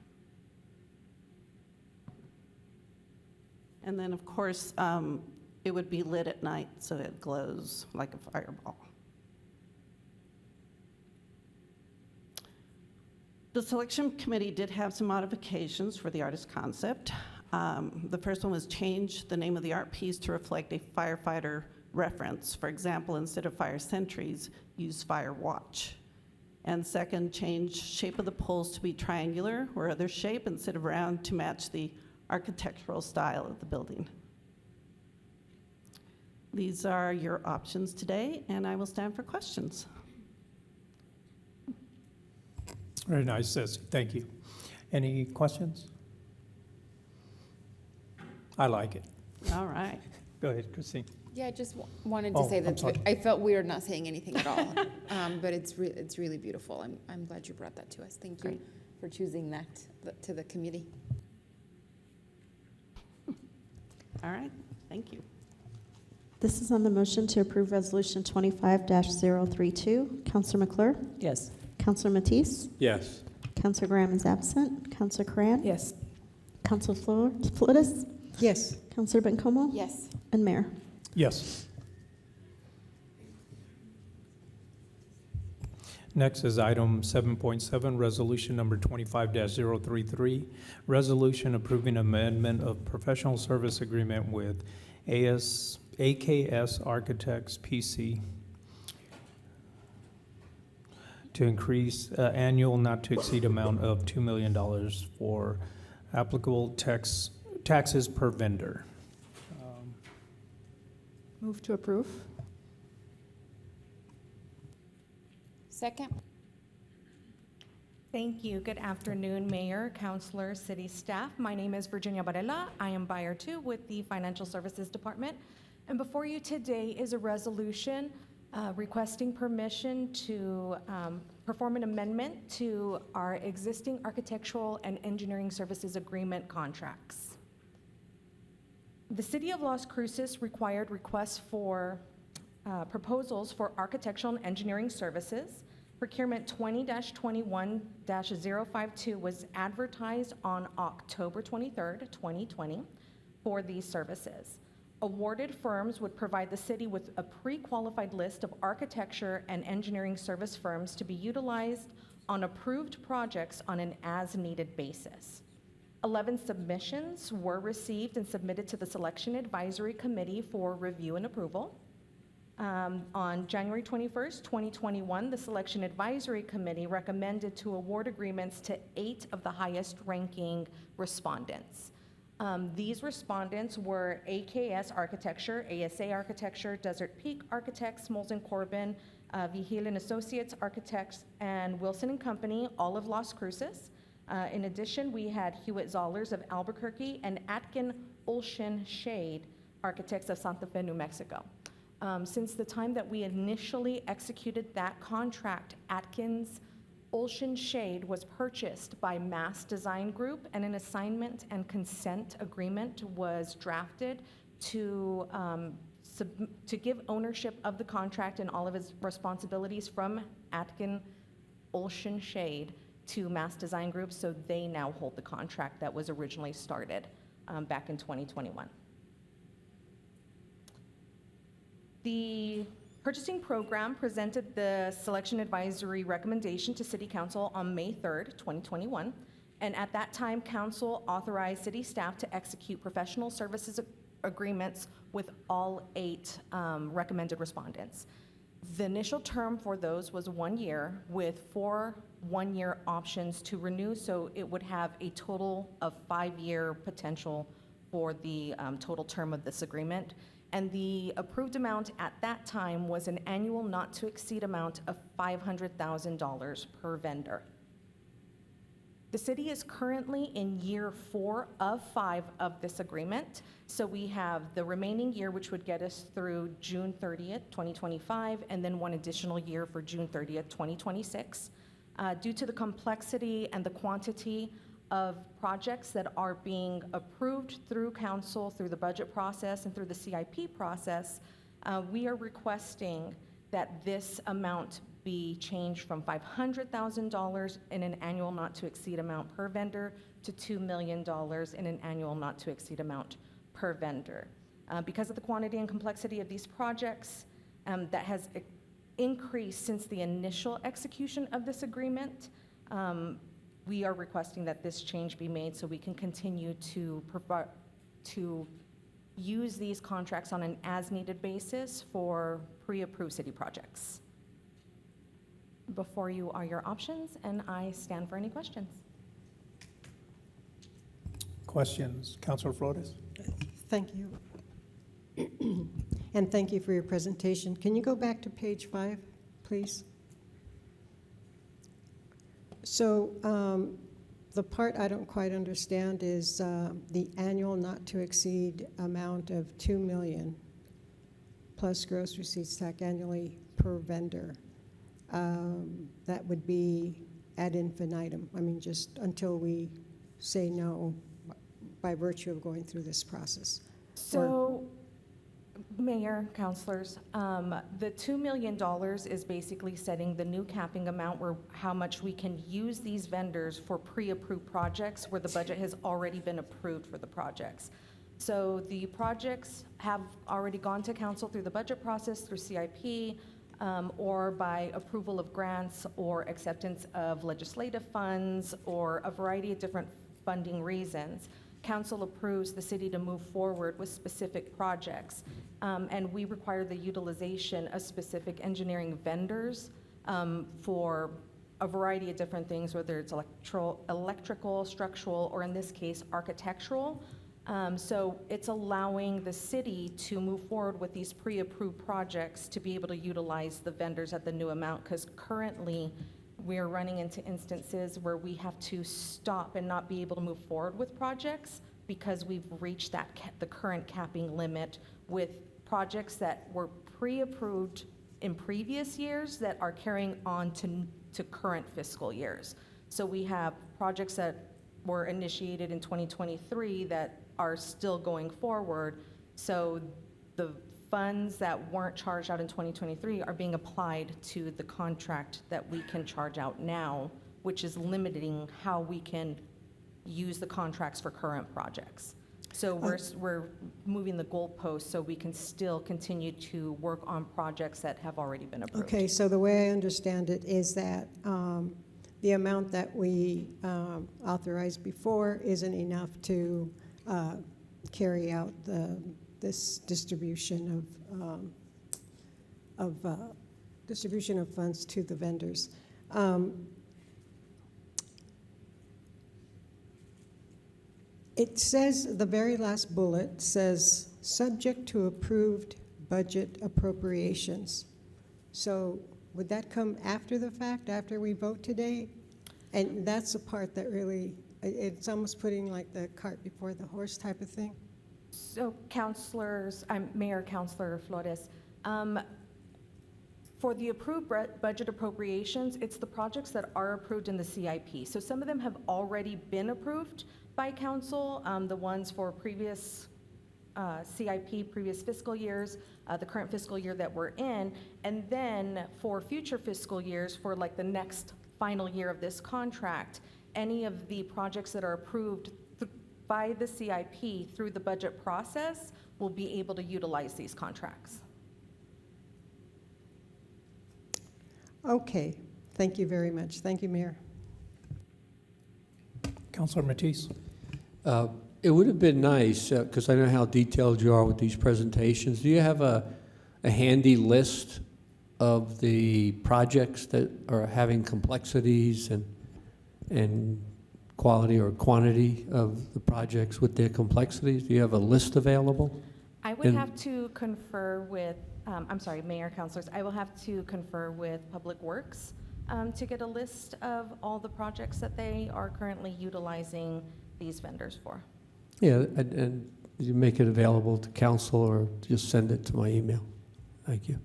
And then, of course, it would be lit at night, so it glows like a fireball. The selection committee did have some modifications for the artist concept. The first one was change the name of the art piece to reflect a firefighter reference. For example, instead of fire sentries, use fire watch. And second, change shape of the poles to be triangular or other shape instead of round to match the architectural style of the building. These are your options today, and I will stand for questions. Very nice, Ceci. Thank you. Any questions? I like it. All right. Go ahead, Christine. Yeah, I just wanted to say I'm sorry. that I felt weird not saying anything at all, but it's really beautiful. I'm glad you brought that to us. Thank you for choosing that to the committee. All right, thank you. This is on the motion to approve Resolution 25-032. Counselor McClure? Yes. Counselor Matisse? Yes. Counselor Graham is absent. Counselor Coran? Yes. Counselor Flores? Yes. Counselor Bencomo? Yes. And Mayor? Yes. Next is item 7.7, resolution number 25-033, resolution approving amendment of professional service agreement with AKS Architects PC to increase annual not-to-exceed amount of $2 million for applicable taxes per vendor. Move to approve. Second. Thank you. Good afternoon, Mayor, Councilor, City Staff. My name is Virginia Varela. I am Buyer 2 with the Financial Services Department. And before you today is a resolution requesting permission to perform an amendment to our existing architectural and engineering services agreement contracts. The City of Las Cruces required requests for proposals for architectural and engineering services. Procurement 20-21-052 was advertised on October 23rd, 2020 for these services. Awarded firms would provide the city with a pre-qualified list of architecture and engineering service firms to be utilized on approved projects on an as-needed basis. 11 submissions were received and submitted to the Selection Advisory Committee for review and approval. On January 21st, 2021, the Selection Advisory Committee recommended to award agreements to 8 of the highest-ranking respondents. These respondents were AKS Architecture, ASA Architecture, Desert Peak Architects, Molson Corbin, Vigil and Associates Architects, and Wilson & Company, all of Las Cruces. In addition, we had Hewitt Zollers of Albuquerque and Atkin Olshan Shade Architects of Santa Fe, New Mexico. Since the time that we initially executed that contract, Atkins Olshan Shade was purchased by Mass Design Group, and an assignment and consent agreement was drafted to give ownership of the contract and all of its responsibilities from Atkin Olshan Shade to Mass Design Group, so they now hold the contract that was originally started back in 2021. The purchasing program presented the selection advisory recommendation to City Council on May 3rd, 2021, and at that time, Council authorized city staff to execute professional services agreements with all 8 recommended respondents. The initial term for those was 1 year with 4 one-year options to renew, so it would have a total of 5-year potential for the total term of this agreement. And the approved amount at that time was an annual not-to-exceed amount of $500,000 per vendor. The city is currently in year 4 of 5 of this agreement. So we have the remaining year, which would get us through June 30th, 2025, and then 1 additional year for June 30th, 2026. Due to the complexity and the quantity of projects that are being approved through council, through the budget process, and through the CIP process, we are requesting that this amount be changed from $500,000 in an annual not-to-exceed amount per vendor to $2 million in an annual not-to-exceed amount per vendor. Because of the quantity and complexity of these projects, that has increased since the initial execution of this agreement, we are requesting that this change be made so we can continue to use these contracts on an as-needed basis for pre-approved city projects. Before you are your options, and I stand for any questions. Questions? Councilor Flores? Thank you. And thank you for your presentation. Can you go back to page 5, please? So the part I don't quite understand is the annual not-to-exceed amount of $2 million plus gross receipts tax annually per vendor. That would be ad infinitum. I mean, just until we say no by virtue of going through this process. So, Mayor, councilors, the $2 million is basically setting the new capping amount where how much we can use these vendors for pre-approved projects where the budget has already been approved for the projects. So the projects have already gone to council through the budget process, through CIP. or by approval of grants or acceptance of legislative funds or a variety of different funding reasons, council approves the city to move forward with specific projects. And we require the utilization of specific engineering vendors for a variety of different things, whether it's electrical, structural, or in this case, architectural. So it's allowing the city to move forward with these pre-approved projects to be able to utilize the vendors at the new amount, because currently we're running into instances where we have to stop and not be able to move forward with projects because we've reached that the current capping limit with projects that were pre-approved in previous years that are carrying on to current fiscal years. So we have projects that were initiated in 2023 that are still going forward. So the funds that weren't charged out in 2023 are being applied to the contract that we can charge out now, which is limiting how we can use the contracts for current projects. So we're moving the goalposts so we can still continue to work on projects that have already been approved. Okay, so the way I understand it is that the amount that we authorized before isn't enough to carry out this distribution of funds to the vendors. It says, the very last bullet says, subject to approved budget appropriations. So would that come after the fact, after we vote today? And that's the part that really, it's almost putting like the cart before the horse type of thing. So councilors, Mayor Councilor Flores, for the approved budget appropriations, it's the projects that are approved in the CIP. So some of them have already been approved by council, the ones for previous CIP, previous fiscal years, the current fiscal year that we're in, and then for future fiscal years, for like the next final year of this contract, any of the projects that are approved by the CIP through the budget process will be able to utilize these contracts. Okay, thank you very much. Thank you, Mayor. Councilor Matisse. It would have been nice, because I know how detailed you are with these presentations. Do you have a handy list of the projects that are having complexities and quality or quantity of the projects with their complexities? Do you have a list available? I would have to confer with, I'm sorry, Mayor, Councilors, I will have to confer with Public Works to get a list of all the projects that they are currently utilizing these vendors for. Yeah, and you make it available to council or just send it to my email. Thank you.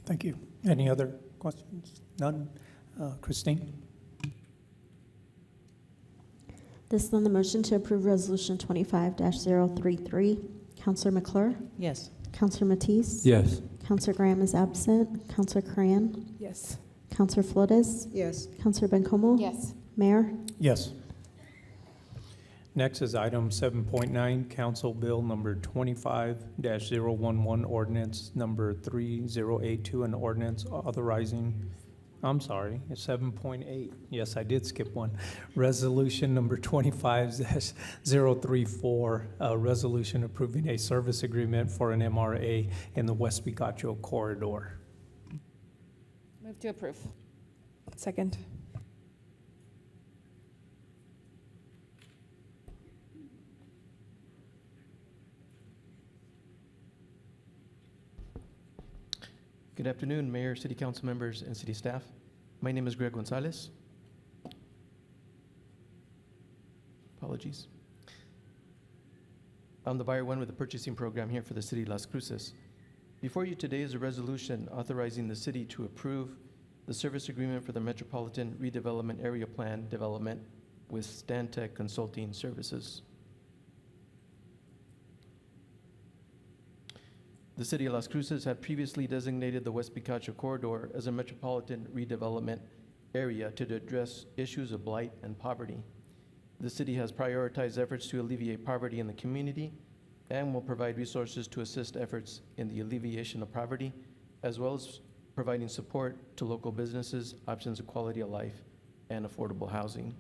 Thank you. Any other questions? None? Christine? This is on the motion to approve Resolution 25-033. Counselor McClure? Yes. Counselor Matisse? Yes. Counselor Graham is absent. Counselor Cran? Yes. Counselor Flores? Yes. Counselor Bencomo? Yes. Mayor? Yes. Next is item 7.9, Council Bill number 25-011, ordinance number 3082, an ordinance authorizing, I'm sorry, it's 7.8. Yes, I did skip one. Resolution number 25-034, a resolution approving a service agreement for an MRA in the West Picacho corridor. Move to approve. Second. Good afternoon, Mayor, City Council members, and City staff. My name is Greg Gonzalez. Apologies. I'm the buyer one with the purchasing program here for the City of Las Cruces. Before you today is a resolution authorizing the city to approve the service agreement for the Metropolitan Redevelopment Area Plan development with Stantec Consulting Services. The City of Las Cruces had previously designated the West Picacho corridor as a metropolitan redevelopment area to address issues of blight and poverty. The city has prioritized efforts to alleviate poverty in the community and will provide resources to assist efforts in the alleviation of poverty, as well as providing support to local businesses, options of quality of life, and affordable housing.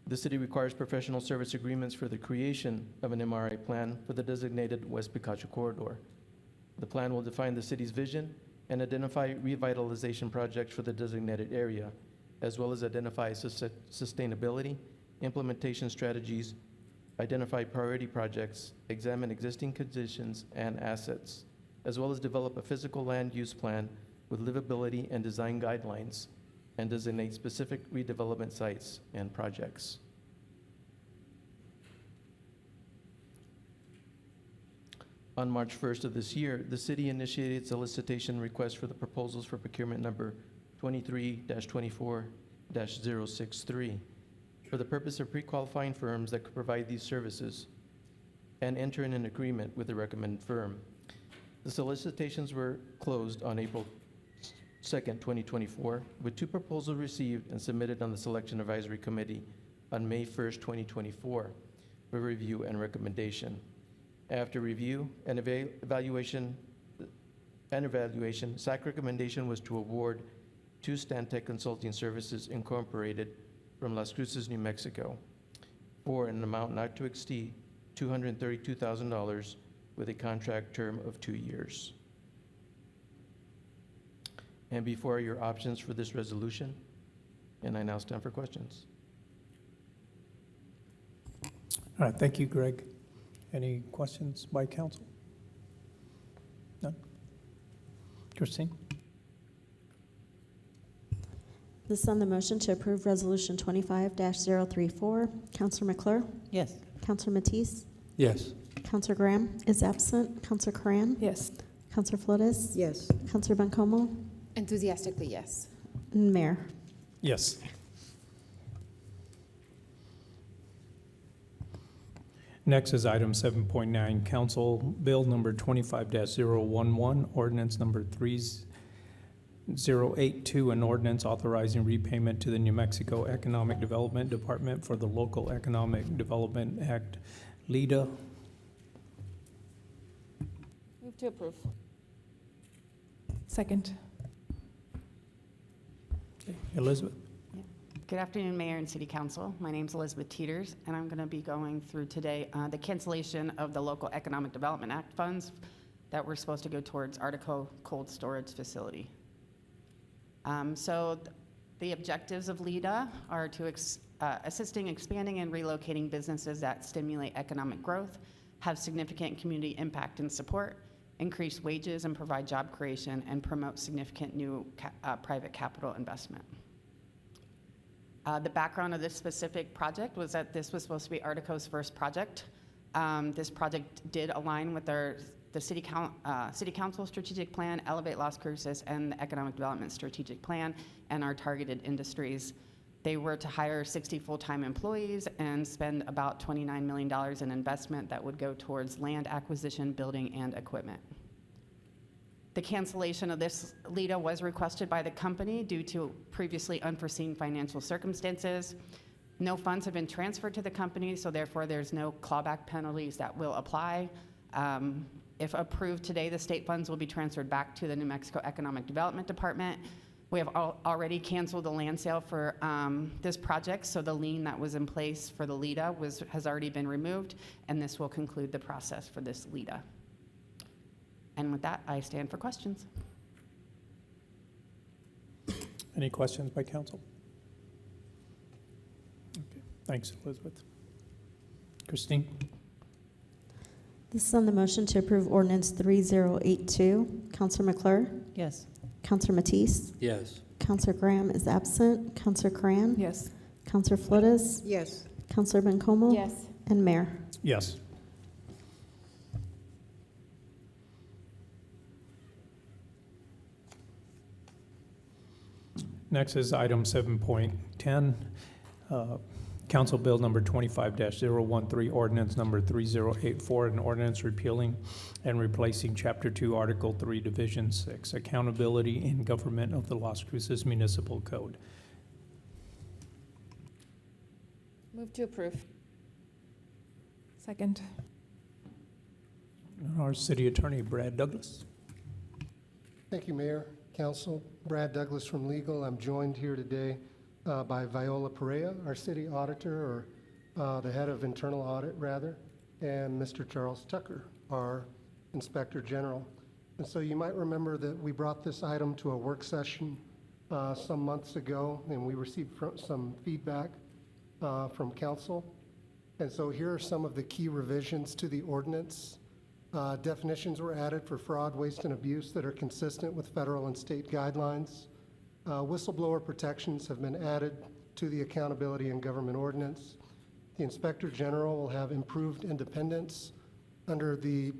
The city requires professional service agreements for the creation of an MRI plan for the designated West Picacho corridor. The plan will define the city's vision and identify revitalization projects for the designated area, as well as identify sustainability, implementation strategies, identify priority projects, examine existing conditions and assets, as well as develop a physical land use plan with livability and design guidelines, and designate specific redevelopment sites and projects. On March 1st of this year, the city initiated solicitation request for the proposals for procurement number 23-24-063 for the purpose of pre-qualifying firms that could provide these services and enter in an agreement with the recommended firm. The solicitations were closed on April 2nd, 2024, with 2 proposals received and submitted on the Selection Advisory Committee on May 1st, 2024, for review and recommendation. After review and evaluation, SAC recommendation was to award to Stantec Consulting Services Incorporated from Las Cruces, New Mexico, for an amount not to exceed $232,000 with a contract term of 2 years. And before are your options for this resolution, and I now stand for questions. All right, thank you, Greg. Any questions by council? None? Christine? This is on the motion to approve Resolution 25-034. Counselor McClure? Yes. Counselor Matisse? Yes. Counselor Graham is absent. Counselor Cran? Yes. Counselor Flores? Yes. Counselor Bancomo? Enthusiastically, yes. And Mayor. Yes. Next is item 7.9, Council Bill number 25-011, ordinance number 3082, an ordinance authorizing repayment to the New Mexico Economic Development Department for the Local Economic Development Act, LEDA. Move to approve. Second. Elizabeth? Good afternoon, Mayor and City Council. My name is Elizabeth Teeters, and I'm going to be going through today the cancellation of the Local Economic Development Act funds that were supposed to go towards Artico Cold Storage Facility. The objectives of LEDA are to assisting expanding and relocating businesses that stimulate economic growth, have significant community impact and support, increase wages and provide job creation, and promote significant new private capital investment. The background of this specific project was that this was supposed to be Artico's first project. This project did align with the City Council Strategic Plan, Elevate Las Cruces, and the Economic Development Strategic Plan, and our targeted industries. They were to hire 60 full-time employees and spend about $29 million in investment that would go towards land acquisition, building, and equipment. The cancellation of this LEDA was requested by the company due to previously unforeseen financial circumstances. No funds have been transferred to the company, so therefore there's no clawback penalties that will apply. If approved today, the state funds will be transferred back to the New Mexico Economic Development Department. We have already canceled the land sale for this project, so the lien that was in place for the LEDA has already been removed, and this will conclude the process for this LEDA. And with that, I stand for questions. Any questions by council? Okay, thanks, Elizabeth. Christine? This is on the motion to approve Ordinance 3082. Counselor McClure? Yes. Counselor Matisse? Yes. Counselor Graham is absent. Counselor Cran? Yes. Counselor Flores? Yes. Counselor Bancomo? Yes. And Mayor. Yes. Next is item 7.10, Council Bill number 25-013, ordinance number 3084, an ordinance repealing and replacing Chapter 2, Article 3, Division 6, Accountability in Government of the Las Cruces Municipal Code. Move to approve. Second. Our city attorney, Brad Douglas. Thank you, Mayor, Council. Brad Douglas from Legal. I'm joined here today by Viola Perea, our city auditor, or the head of internal audit, rather, and Mr. Charles Tucker, our inspector general. And so you might remember that we brought this item to a work session some months ago, and we received some feedback from council. And so here are some of the key revisions to the ordinance. Definitions were added for fraud, waste, and abuse that are consistent with federal and state guidelines. Whistleblower protections have been added to the accountability and government ordinance. The Inspector General will have improved independence. Under the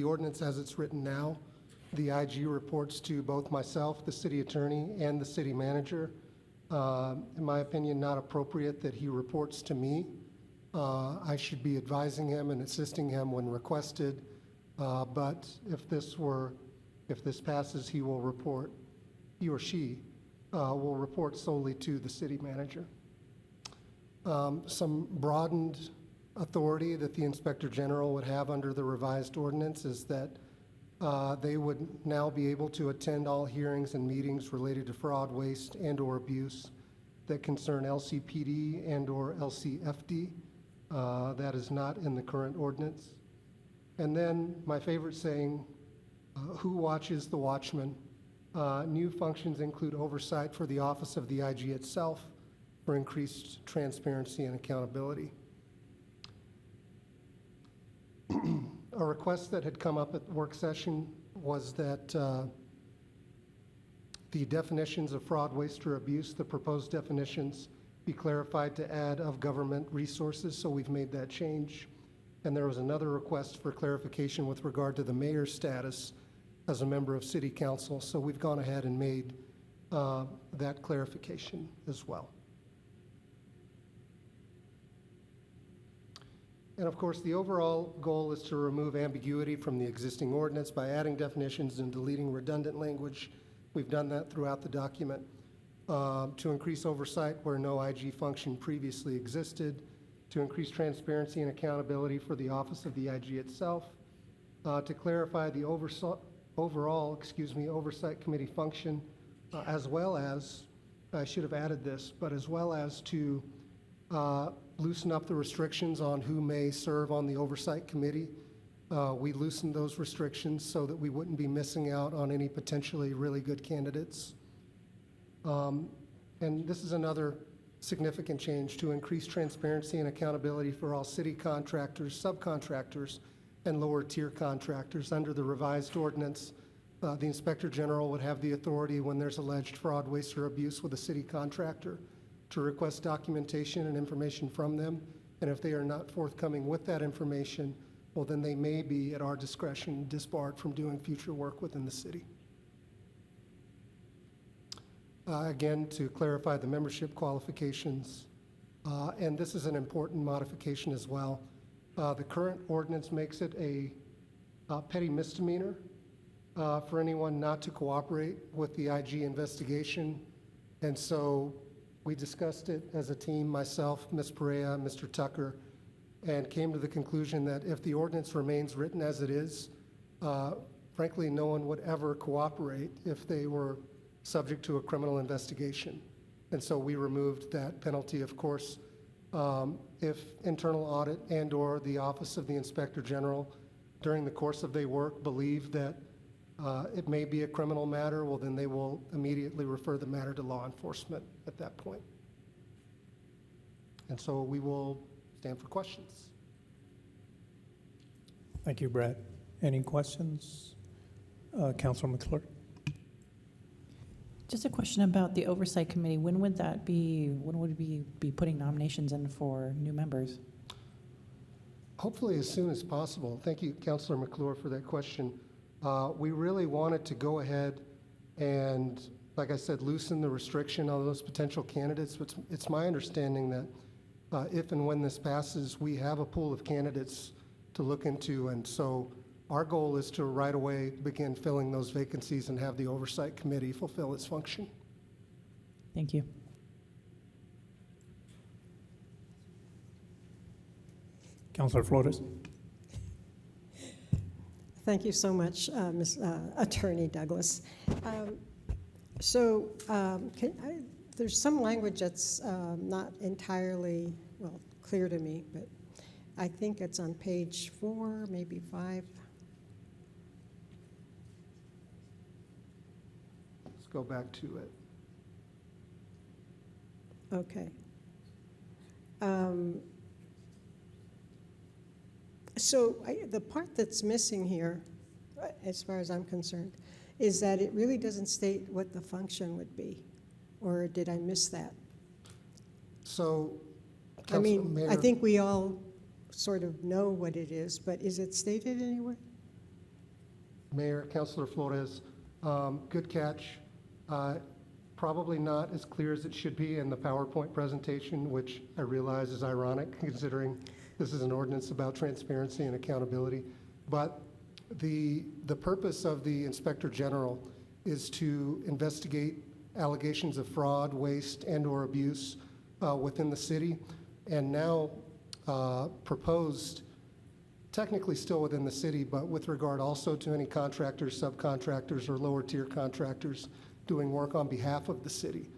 ordinance as it's written now, the IG reports to both myself, the city attorney, and the city manager. In my opinion, not appropriate that he reports to me. I should be advising him and assisting him when requested, but if this passes, he or she will report solely to the city manager. Some broadened authority that the Inspector General would have under the revised ordinance is that they would now be able to attend all hearings and meetings related to fraud, waste, and/or abuse that concern LCPD and/or LCFD. That is not in the current ordinance. And then my favorite saying, who watches the watchman? New functions include oversight for the office of the IG itself for increased transparency and accountability. A request that had come up at the work session was that the definitions of fraud, waste, or abuse, the proposed definitions, be clarified to add of government resources, so we've made that change. And there was another request for clarification with regard to the mayor's status as a member of city council, so we've gone ahead and made that clarification as well. And of course, the overall goal is to remove ambiguity from the existing ordinance by adding definitions and deleting redundant language. We've done that throughout the document. To increase oversight where no IG function previously existed, to increase transparency and accountability for the office of the IG itself, to clarify the overall oversight committee function, as well as, I should have added this, but as well as to loosen up the restrictions on who may serve on the oversight committee. We loosened those restrictions so that we wouldn't be missing out on any potentially really good candidates. And this is another significant change to increase transparency and accountability for all city contractors, subcontractors, and lower tier contractors. Under the revised ordinance, the Inspector General would have the authority when there's alleged fraud, waste, or abuse with a city contractor to request documentation and information from them. And if they are not forthcoming with that information, well, then they may be, at our discretion, disbarred from doing future work within the city. Again, to clarify the membership qualifications, and this is an important modification as well. The current ordinance makes it a petty misdemeanor for anyone not to cooperate with the IG investigation. And so we discussed it as a team, myself, Ms. Perea, Mr. Tucker, and came to the conclusion that if the ordinance remains written as it is, frankly, no one would ever cooperate if they were subject to a criminal investigation. And so we removed that penalty. Of course, if internal audit and/or the Office of the Inspector General during the course of their work believe that it may be a criminal matter, well, then they will immediately refer the matter to law enforcement at that point. And so we will stand for questions. Thank you, Brad. Any questions? Councilor McClure. Just a question about the Oversight Committee. When would we be putting nominations in for new members? Hopefully as soon as possible. Thank you, Councilor McClure, for that question. We really wanted to go ahead and, like I said, loosen the restriction on those potential candidates. But it's my understanding that if and when this passes, we have a pool of candidates to look into. And so our goal is to right away begin filling those vacancies and have the Oversight Committee fulfill its function. Thank you. Councilor Flores? Thank you so much, Attorney Douglas. There's some language that's not entirely, well, clear to me, but I think it's on page 4, maybe 5. Let's go back to it. Okay. The part that's missing here, as far as I'm concerned, is that it really doesn't state what the function would be. Or did I miss that? So, I mean, Council Mayor, I think we all sort of know what it is, but is it stated anywhere? Mayor, Councilor Flores, good catch. Probably not as clear as it should be in the PowerPoint presentation, which I realize is ironic considering this is an ordinance about transparency and accountability. But the purpose of the Inspector General is to investigate allegations of fraud, waste, and/or abuse within the city, and now proposed, technically still within the city, but with regard also to any contractors, subcontractors, or lower tier contractors doing work on behalf of the city.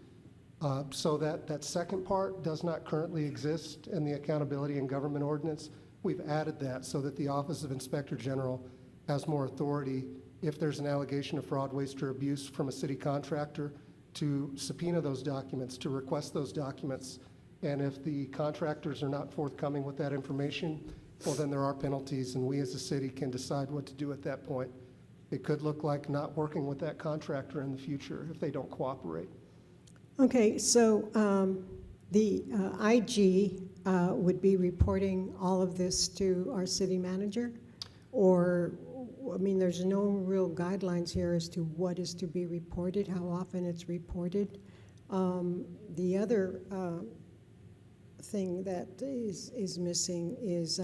So that second part does not currently exist in the Accountability and Government Ordinance. We've added that so that the Office of Inspector General has more authority if there's an allegation of fraud, waste, or abuse from a city contractor to subpoena those documents, to request those documents. And if the contractors are not forthcoming with that information, well, then there are penalties, and we as a city can decide what to do at that point. It could look like not working with that contractor in the future if they don't cooperate. Okay, so the IG would be reporting all of this to our city manager? Or, I mean, there's no real guidelines here as to what is to be reported, how often it's reported. The other thing that is missing is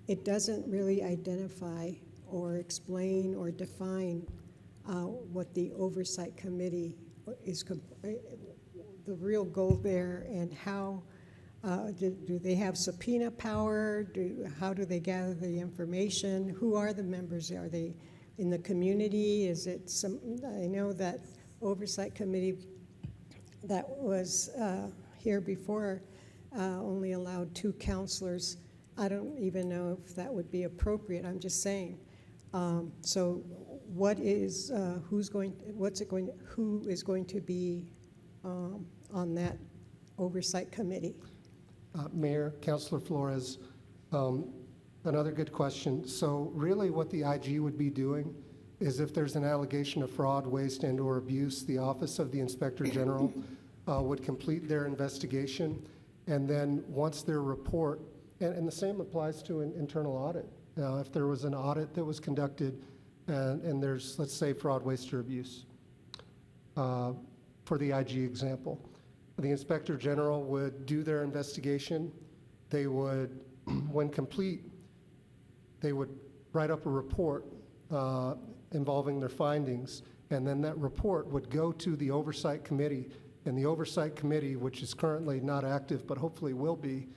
it doesn't really identify or explain or define what the oversight committee is, the real goal there, and how do they have subpoena power? How do they gather the information? Who are the members? Are they in the community? Is it some? I know that oversight committee that was here before only allowed 2 counselors. I don't even know if that would be appropriate. I'm just saying. So, what is who is going to be on that oversight committee? Mayor, Councilor Flores, another good question. So really what the IG would be doing is if there's an allegation of fraud, waste, and/or abuse, the Office of the Inspector General would complete their investigation, and then once their report, and the same applies to an internal audit. Now, if there was an audit that was conducted and there's, let's say, fraud, waste, or abuse, for the IG example, the Inspector General would do their investigation. They would, when complete, they would write up a report involving their findings, and then that report would go to the Oversight Committee, and the Oversight Committee, which is currently not active but hopefully will be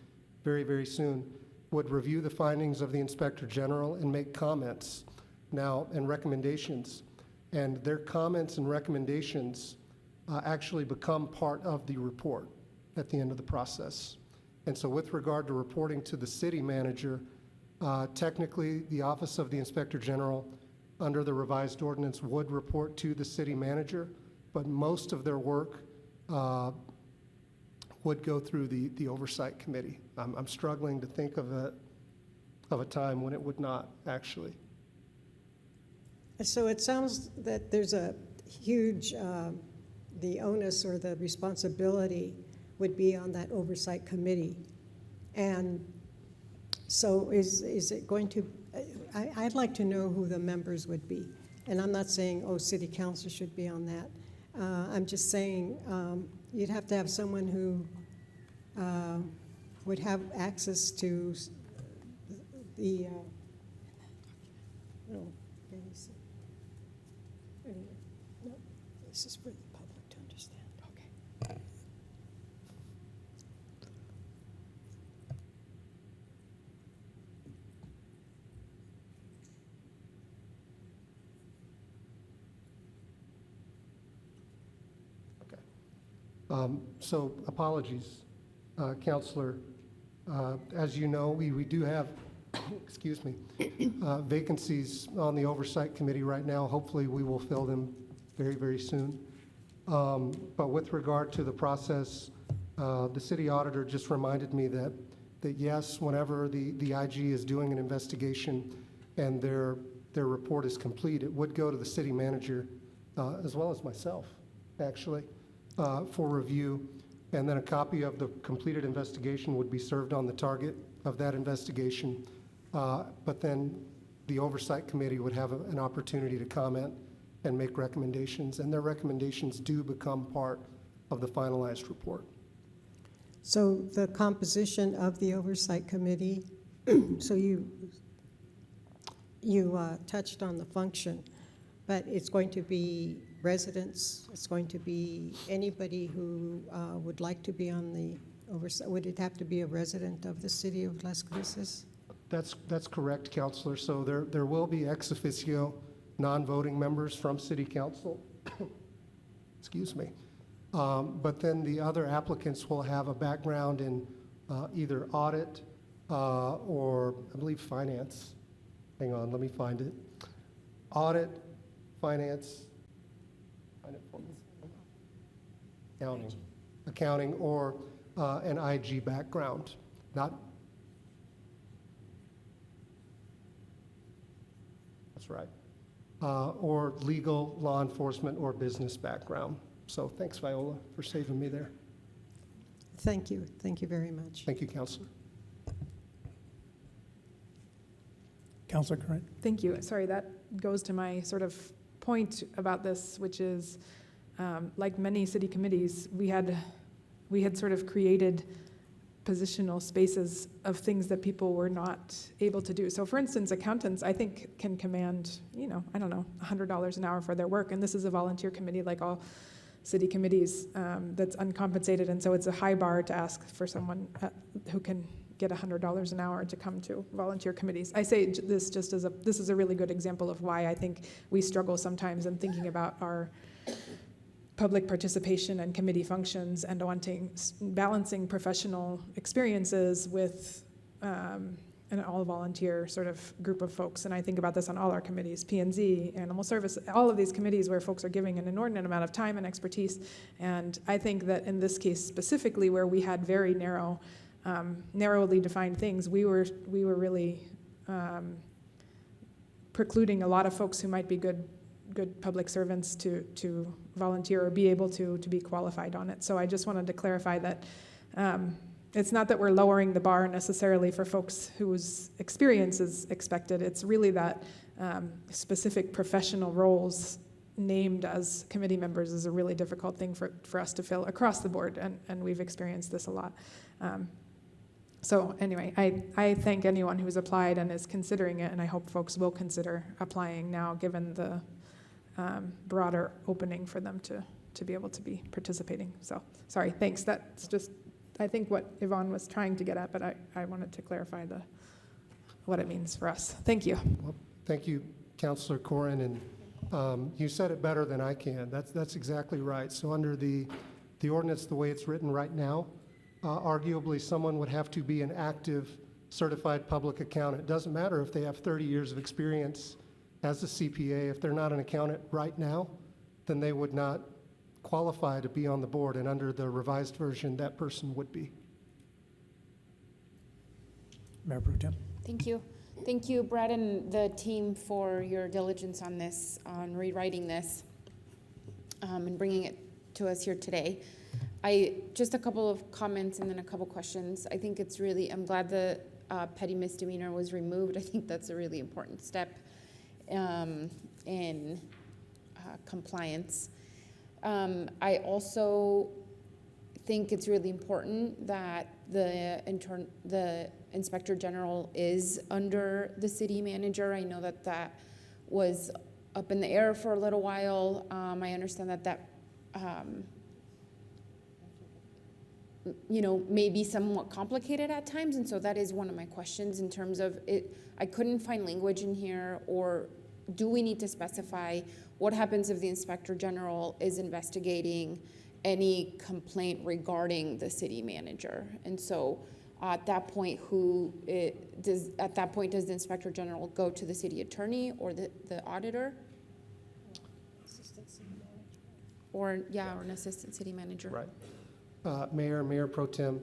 very, very soon, would review the findings of the Inspector General and make comments now and recommendations. And their comments and recommendations actually become part of the report at the end of the process. And so with regard to reporting to the city manager, technically the Office of the Inspector General under the revised ordinance would report to the city manager, but most of their work would go through the Oversight Committee. I'm struggling to think of a time when it would not, actually. So it sounds that there's a huge, the onus or the responsibility would be on that Oversight Committee. And so is it going to, I'd like to know who the members would be. And I'm not saying, oh, city council should be on that. I'm just saying you'd have to have someone who would have access to the, no, let me see. Anyway, no, this is for the public to understand. Okay. So apologies, Counselor. As you know, we do have, excuse me, vacancies on the Oversight Committee right now. Hopefully, we will fill them very, very soon. But with regard to the process, the city auditor just reminded me that yes, whenever the IG is doing an investigation and their report is complete, it would go to the city manager, as well as myself, actually, for review. And then a copy of the completed investigation would be served on the target of that investigation. But then the Oversight Committee would have an opportunity to comment and make recommendations, and their recommendations do become part of the finalized report. So the composition of the Oversight Committee, so you touched on the function, but it's going to be residents, it's going to be anybody who would like to be on the oversight. Would it have to be a resident of the city of Las Cruces? That's correct, Counselor. So there will be ex officio non-voting members from City Council. Excuse me. But then the other applicants will have a background in either audit or, I believe, finance. Hang on, let me find it. Audit, finance, accounting, or an IG background. That's right. Or legal, law enforcement, or business background. So thanks, Viola, for saving me there. Thank you. Thank you very much. Thank you, Counselor. Counselor Curran? Thank you. Sorry, that goes to my sort of point about this, which is, like many city committees, we had sort of created positional spaces of things that people were not able to do. So for instance, accountants, I think, can command, I don't know, $100 an hour for their work. And this is a volunteer committee like all city committees that's uncompensated. And so it's a high bar to ask for someone who can get $100 an hour to come to volunteer committees. I say this just as this is a really good example of why I think we struggle sometimes in thinking about our public participation and committee functions and balancing professional experiences with an all-volunteer sort of group of folks. And I think about this on all our committees, P&Z, Animal Service, all of these committees where folks are giving an inordinate amount of time and expertise. And I think that in this case specifically, where we had very narrowly defined things, we were really precluding a lot of folks who might be good public servants to volunteer or be able to be qualified on it. So I just wanted to clarify that it's not that we're lowering the bar necessarily for folks whose experience is expected. It's really that specific professional roles named as committee members is a really difficult thing for us to fill across the board, and we've experienced this a lot. So anyway, I thank anyone who's applied and is considering it, and I hope folks will consider applying now, given the broader opening for them to be able to be participating. So, sorry, thanks. That's just, I think, what Yvonne was trying to get at, but I wanted to clarify what it means for us. Thank you. Well, thank you, Councilor Corrin, and you said it better than I can. That's exactly right. So under the ordinance, the way it's written right now, arguably someone would have to be an active certified public accountant. It doesn't matter if they have 30 years of experience as a CPA. If they're not an accountant right now, then they would not qualify to be on the board, and under the revised version, that person would be. Mayor Pro Tem. Thank you. Thank you, Brad and the team, for your diligence on this, on rewriting this, and bringing it to us here today. Just a couple of comments and then a couple questions. I think it's really, I'm glad the petty misdemeanor was removed. I think that's a really important step in compliance. I also think it's really important that the Inspector General is under the city manager. I know that was up in the air for a little while. I understand that may be somewhat complicated at times, and so that is one of my questions in terms of it. I couldn't find language in here, or do we need to specify what happens if the Inspector General is investigating any complaint regarding the city manager. And so at that point, does the Inspector General go to the city attorney or the auditor? Or an assistant city manager. Right. Mayor Pro Tem,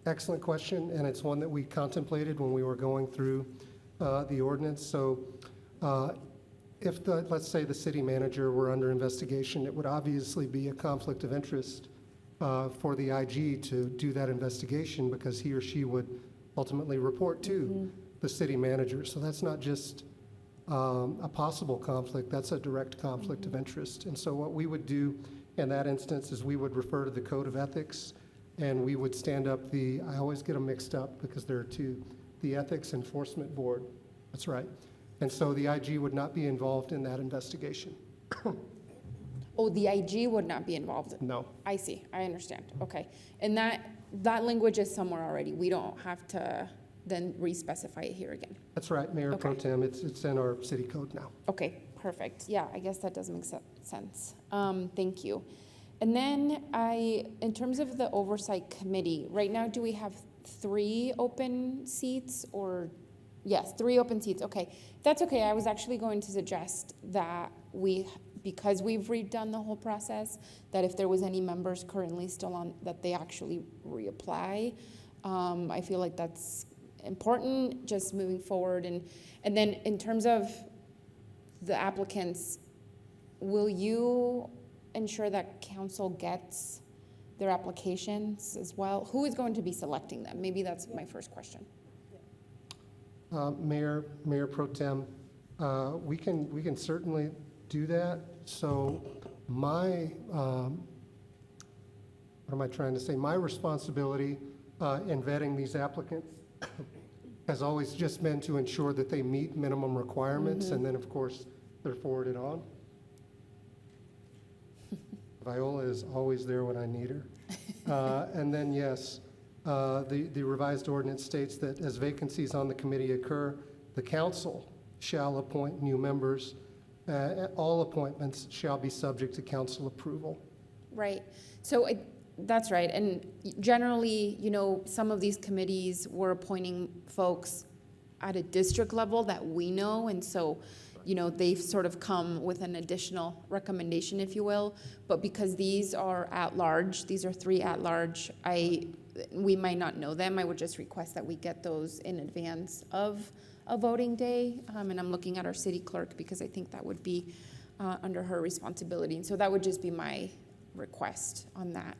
excellent question, and it's one that we contemplated when we were going through the ordinance. So if let's say the city manager were under investigation, it would obviously be a conflict of interest for the IG to do that investigation because he or she would ultimately report to the city manager. So that's not just a possible conflict, that's a direct conflict of interest. And so what we would do in that instance is we would refer to the Code of Ethics, and we would stand up I always get them mixed up because there are two, the Ethics Enforcement Board. That's right. And so the IG would not be involved in that investigation. Oh, the IG would not be involved? No. I see, I understand, okay. And that language is somewhere already. We don't have to then re-specify it here again. That's right, Mayor Pro Tem. It's in our city code now. Okay, perfect. Yeah, I guess that does make sense. Thank you. And then in terms of the oversight committee, right now, do we have 3 open seats or? Yes, 3 open seats. Okay, that's okay. I was actually going to suggest that because we've redone the whole process, that if there was any members currently still on, that they actually reapply. I feel like that's important, just moving forward. And then in terms of the applicants, will you ensure that council gets their applications as well? Who is going to be selecting them? Maybe that's my first question. Mayor Pro Tem, we can certainly do that. So my responsibility in vetting these applicants has always just been to ensure that they meet minimum requirements, and then of course they're forwarded on. Viola is always there when I need her. And then yes, the revised ordinance states that as vacancies on the committee occur, the council shall appoint new members. All appointments shall be subject to council approval. Right. So that's right. And generally, some of these committees were appointing folks at a district level that we know. And so, they've sort of come with an additional recommendation, if you will. But because these are at large, these are 3 at large, we might not know them. I would just request that we get those in advance of a voting day. And I'm looking at our city clerk because I think that would be under her responsibility. And so that would just be my request on that.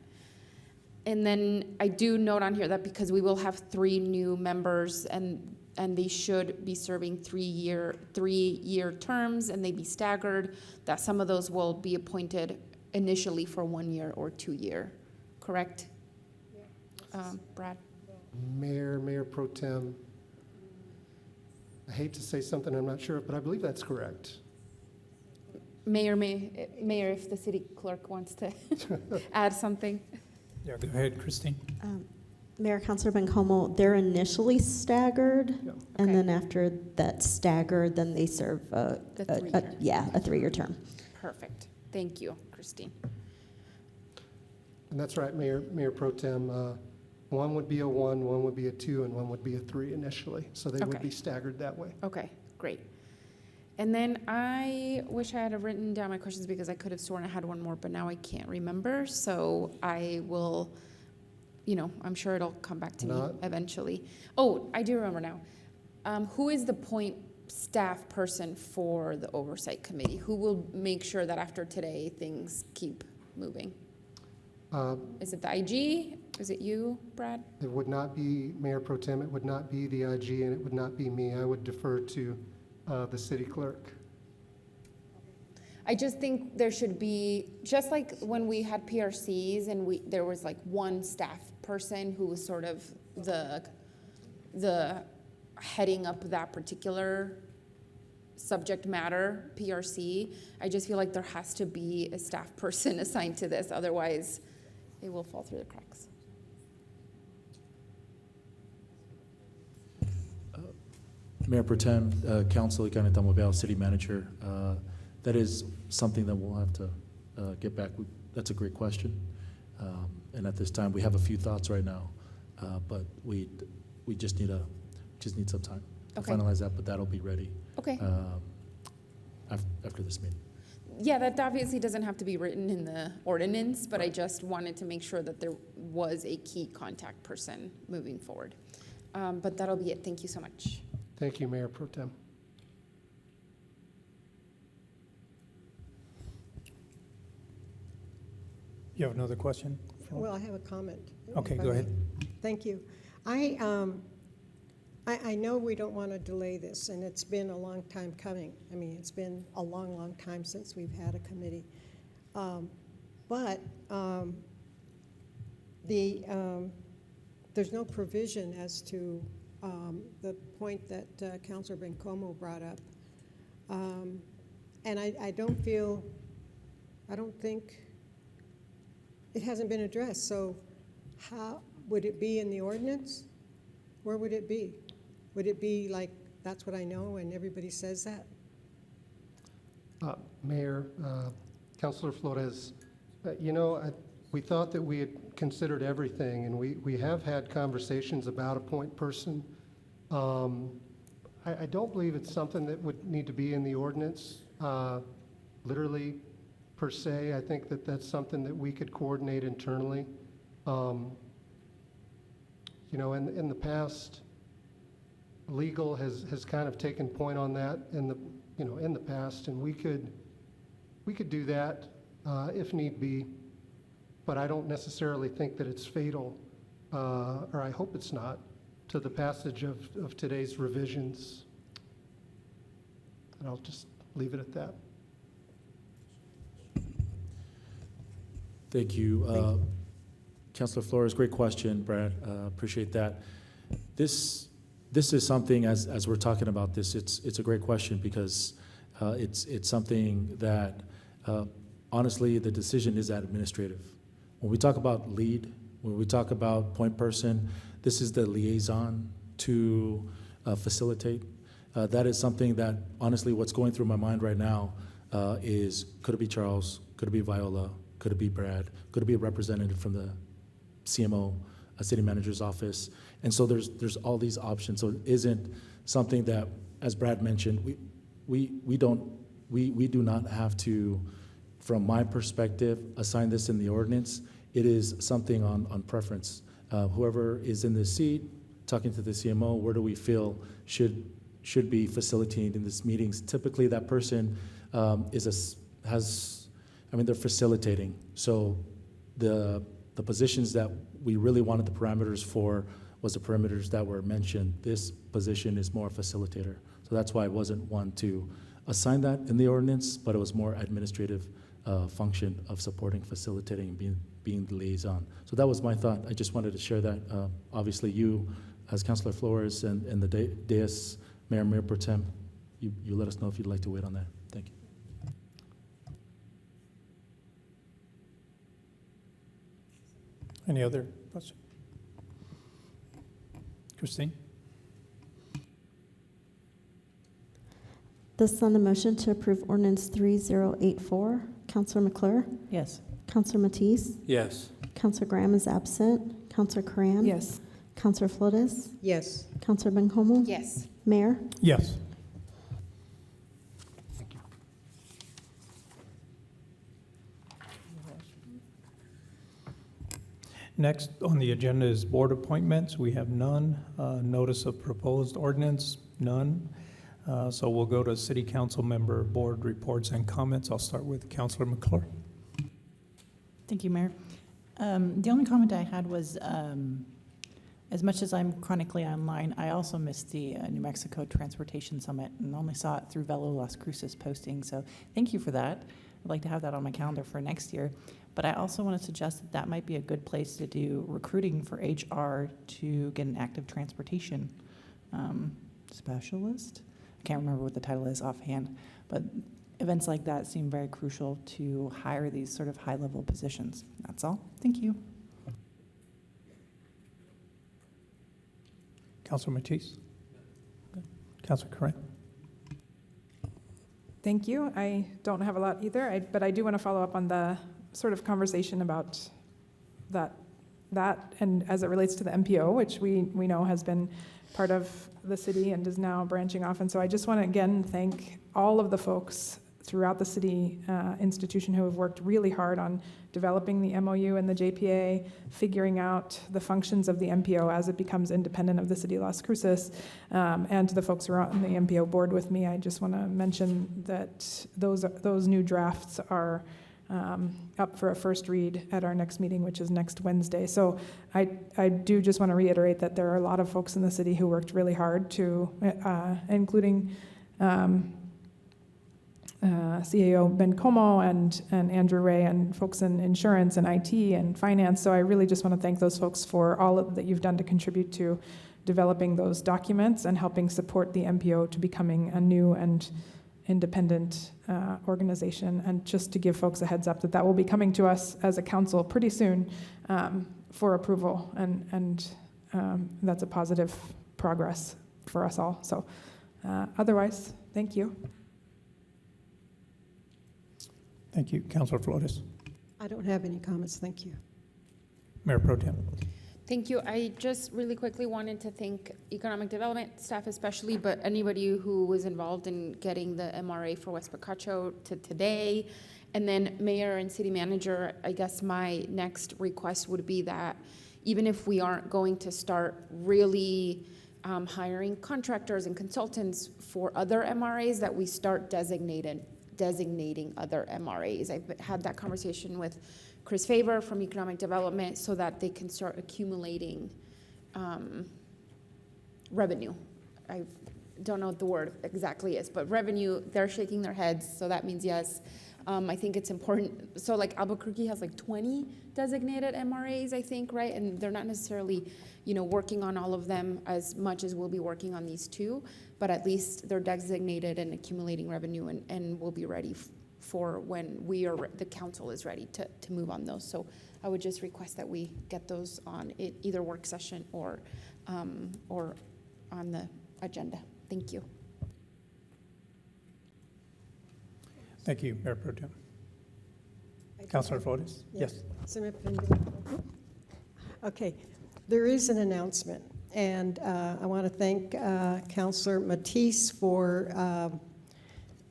And then I do note on here that because we will have 3 new members and they should be serving 3-year terms and they be staggered, that some of those will be appointed initially for 1 year or 2 year, correct? Brad? Mayor Pro Tem, I hate to say something I'm not sure of, but I believe that's correct. Mayor, if the city clerk wants to add something. Yeah, go ahead, Christine. Mayor, Councilor Bencomo, they're initially staggered, and then after that staggered, then they serve a 3-year term. Perfect. Thank you, Christine. And that's right, Mayor Pro Tem. One would be a 1, one would be a 2, and one would be a 3 initially. So they would be staggered that way. Okay, great. And then I wish I had written down my questions because I could have sworn I had one more, but now I can't remember. So I will, I'm sure it'll come back to me eventually. Oh, I do remember now. Who is the point staff person for the oversight committee? Who will make sure that after today things keep moving? Is it the IG? Is it you, Brad? It would not be Mayor Pro Tem. It would not be the IG, and it would not be me. I would defer to the city clerk. I just think there should be, just like when we had PRCs and there was like one staff person who was sort of the heading up that particular subject matter PRC. I just feel like there has to be a staff person assigned to this, otherwise it will fall through the cracks. Mayor Pro Tem, Council Icaneta Mobile, City Manager, that is something that we'll have to get back. That's a great question. And at this time, we have a few thoughts right now, but we just need some time to Okay. finalize that, but that'll be ready Okay. after this meeting. Yeah, that obviously doesn't have to be written in the ordinance, but I just wanted to make sure that there was a key contact person moving forward. But that'll be it. Thank you so much. Thank you, Mayor Pro Tem. You have another question? Well, I have a comment. Okay, if I go may. ahead. Thank you. I know we don't want to delay this, and it's been a long time coming. I mean, it's been a long, long time since we've had a committee. But there's no provision as to the point that Councilor Bencomo brought up. And I don't think it hasn't been addressed. So how would it be in the ordinance? Where would it be? Would it be like, that's what I know, and everybody says that? Mayor, Councilor Flores, we thought that we had considered everything, and we have had conversations about a point person. I don't believe it's something that would need to be in the ordinance, literally per se. I think that that's something that we could coordinate internally. In the past, legal has kind of taken point on that in the past, and we could do that if need be, but I don't necessarily think that it's fatal, or I hope it's not, to the passage of today's revisions. And I'll just leave it at that. Thank you. Councilor Flores, great question, Brad. Appreciate that. This is something, as we're talking about this, it's a great question because it's something that, honestly, the decision is administrative. When we talk about lead, when we talk about point person, this is the liaison to facilitate. That is something that, honestly, what's going through my mind right now is, could it be Charles? Could it be Viola? Could it be Brad? Could it be a representative from the CMO, a city manager's office? And so there's all these options. So it isn't something that, as Brad mentioned, we do not have to, from my perspective, assign this in the ordinance. It is something on preference. Whoever is in this seat, talking to the CMO, where do we feel should be facilitating these meetings? Typically, that person they're facilitating. So the positions that we really wanted the parameters for was the parameters that were mentioned. This position is more a facilitator. So that's why I wasn't one to assign that in the ordinance, but it was more administrative function of supporting, facilitating, and being the liaison. So that was my thought. I just wanted to share that. Obviously, you, as Councilor Flores and the dais, Mayor Pro Tem, you let us know if you'd like to wait on that. Thank you. Any other questions? Christine? This is on the motion to approve ordinance 3084. Councilor McClure? Yes. Councilor Matisse? Yes. Councilor Graham is absent. Councilor Coran? Yes. Councilor Flores? Yes. Councilor Bencomo? Yes. Mayor? Yes. Next on the agenda is board appointments. We have none. Notice of proposed ordinance, none. So we'll go to city council member board reports and comments. I'll start with Councilor McClure. Thank you, Mayor. The only comment I had was, as much as I'm chronically online, I also missed the New Mexico Transportation Summit and only saw it through Velo Las Cruces posting. So thank you for that. I'd like to have that on my calendar for next year. But I also want to suggest that that might be a good place to do recruiting for HR to get an active transportation specialist. I can't remember what the title is offhand, but events like that seem very crucial to hire these sort of high-level positions. That's all. Thank you. Councilor Matisse? Councilor Coran? Thank you. I don't have a lot either, but I do want to follow up on the sort of conversation about that and as it relates to the MPO, which we know has been part of the city and is now branching off. And so I just want to again thank all of the folks throughout the city institution who have worked really hard on developing the MOU and the JPA, figuring out the functions of the MPO as it becomes independent of the city of Las Cruces, and to the folks who are on the MPO board with me. I just want to mention that those new drafts are up for a first read at our next meeting, which is next Wednesday. So I do just want to reiterate that there are a lot of folks in the city who worked really hard to, including CAO Ben Como and Andrew Ray and folks in insurance and IT and finance. So I really just want to thank those folks for all that you've done to contribute to developing those documents and helping support the MPO to becoming a new and independent organization. And just to give folks a heads up that will be coming to us as a council pretty soon for approval. And that's a positive progress for us all. So otherwise, thank you. Thank you. Councilor Flores. I don't have any comments, thank you. Mayor Pro Tem. Thank you. I just really quickly wanted to thank economic development staff especially, but anybody who was involved in getting the MRA for West Picacho to today. And then mayor and city manager, I guess my next request would be that even if we aren't going to start really hiring contractors and consultants for other MRAs, that we start designating other MRAs. I've had that conversation with Chris Faber from Economic Development so that they can start accumulating revenue. I don't know what the word exactly is, but revenue, they're shaking their heads, so that means yes. I think it's important. So like Albuquerque has like 20 designated MRAs, I think, right? And they're not necessarily, working on all of them as much as we'll be working on these two, but at least they're designated and accumulating revenue and we'll be ready for when the council is ready to move on those. So I would just request that we get those on either work session or on the agenda. Thank you. Thank you, Mayor Pro Tem. Councilor Flores? Yes. Okay, there is an announcement, and I want to thank Councilor Matisse for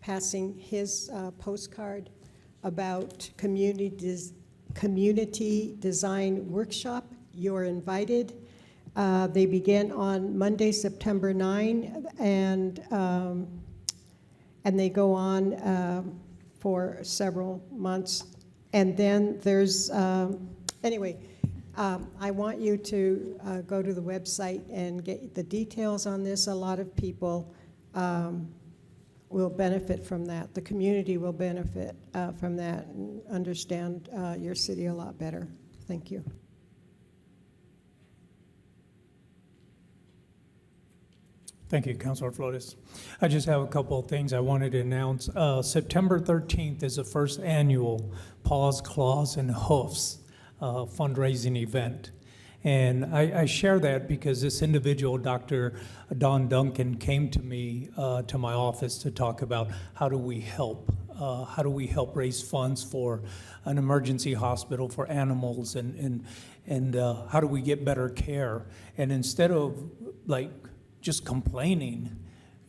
passing his postcard about community design workshop. You're invited. They begin on Monday, September 9, and they go on for several months. And then there's, anyway, I want you to go to the website and get the details on this. A lot of people will benefit from that. The community will benefit from that and understand your city a lot better. Thank you. Thank you, Councilor Flores. I just have a couple of things I wanted to announce. September 13th is the first annual Paws, Claws, and Hoofs fundraising event. And I share that because this individual, Dr. Don Duncan, came to me, to my office to talk about how do we help raise funds for an emergency hospital for animals and how do we get better care. And instead of just complaining,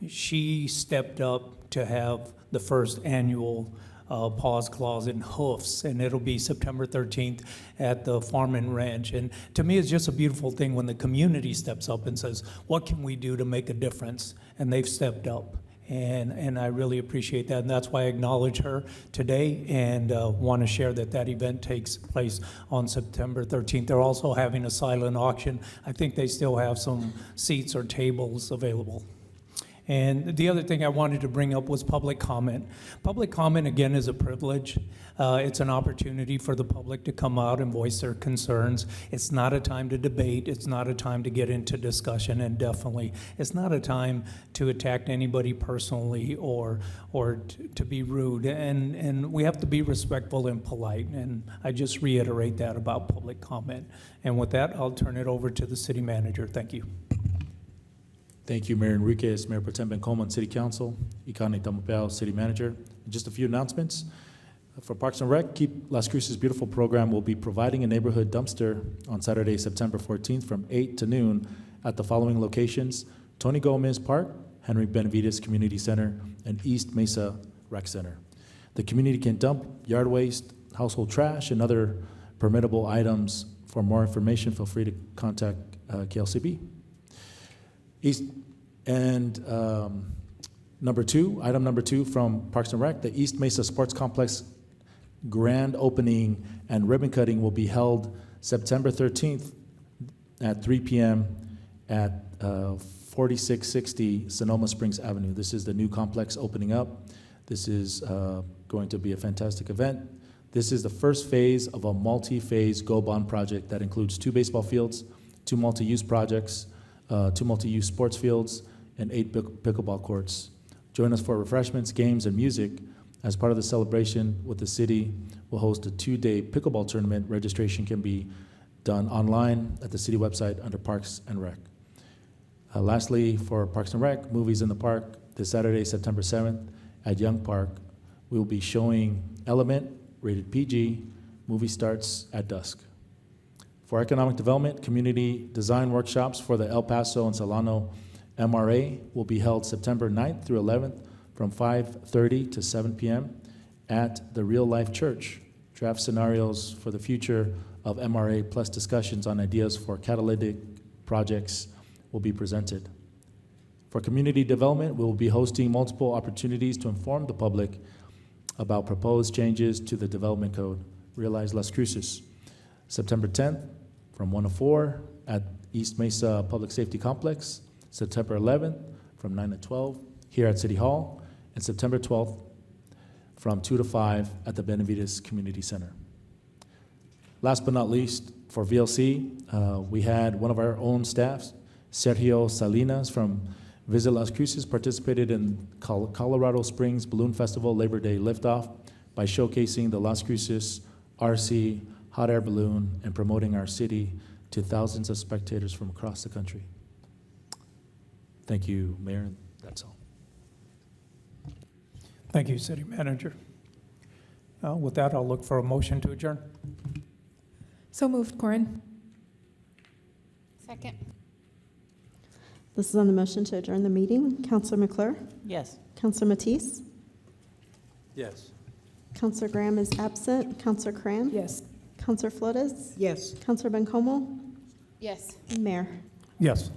she stepped up to have the first annual Paws, Claws, and Hoofs, and it'll be September 13th at the Farm and Ranch. And to me, it's just a beautiful thing when the community steps up and says, what can we do to make a difference? And they've stepped up, and I really appreciate that, and that's why I acknowledge her today and want to share that event takes place on September 13th. They're also having a silent auction. I think they still have some seats or tables available. And the other thing I wanted to bring up was public comment. Public comment, again, is a privilege. It's an opportunity for the public to come out and voice their concerns. It's not a time to debate. It's not a time to get into discussion, and definitely it's not a time to attack anybody personally or to be rude. And we have to be respectful and polite, and I just reiterate that about public comment. And with that, I'll turn it over to the city manager. Thank you. Thank you, Mayor Enriquez, Mayor Pro Tem Bencomo, and City Council, Ikani Tamapao, City Manager. And just a few announcements. For Parks and Rec, Keep Las Cruces Beautiful program will be providing a neighborhood dumpster on Saturday, September 14th from 8 to noon at the following locations: Tony Gomez Park, Henry Benavides Community Center, and East Mesa Rec Center. The community can dump yard waste, household trash, and other permittable items. For more information, feel free to contact KLCB. Item number two from Parks and Rec, the East Mesa Sports Complex grand opening and ribbon cutting will be held September 13th at 3 p.m. at 4660 Sonoma Springs Avenue. This is the new complex opening up. This is going to be a fantastic event. This is the first phase of a multi-phase Go Bond project that includes 2 baseball fields, 2 multi-use projects, 2 multi-use sports fields, and 8 pickleball courts. Join us for refreshments, games, and music. As part of the celebration with the city, we'll host a 2-day pickleball tournament. Registration can be done online at the city website under Parks and Rec. Lastly, for Parks and Rec, Movies in the Park, this Saturday, September 7th at Young Park, we will be showing Element, rated PG. Movie starts at dusk. For economic development, community design workshops for the El Paso and Solano MRA will be held September 9th through 11th from 5:30 to 7 p.m. at the Real Life Church. Draft scenarios for the future of MRA plus discussions on ideas for catalytic projects will be presented. For community development, we will be hosting multiple opportunities to inform the public about proposed changes to the development code. Realize Las Cruces. September 10th from 1 to 4 at East Mesa Public Safety Complex. September 11th from 9 to 12 here at City Hall. And September 12th from 2 to 5 at the Benavides Community Center. Last but not least, for VLC, we had one of our own staffs, Sergio Salinas from Visit Las Cruces, participated in Colorado Springs Balloon Festival Labor Day Liftoff by showcasing the Las Cruces RC hot air balloon and promoting our city to thousands of spectators from across the country. Thank you, Mayor. That's all. Thank you, City Manager. With that, I'll look for a motion to adjourn. So moved, Corin. Second. This is on the motion to adjourn the meeting. Councilor McClure? Yes. Councilor Matisse? Yes. Councilor Graham is absent. Councilor Cram? Yes. Councilor Flores? Yes. Councilor Bencomo? Yes. Mayor? Yes.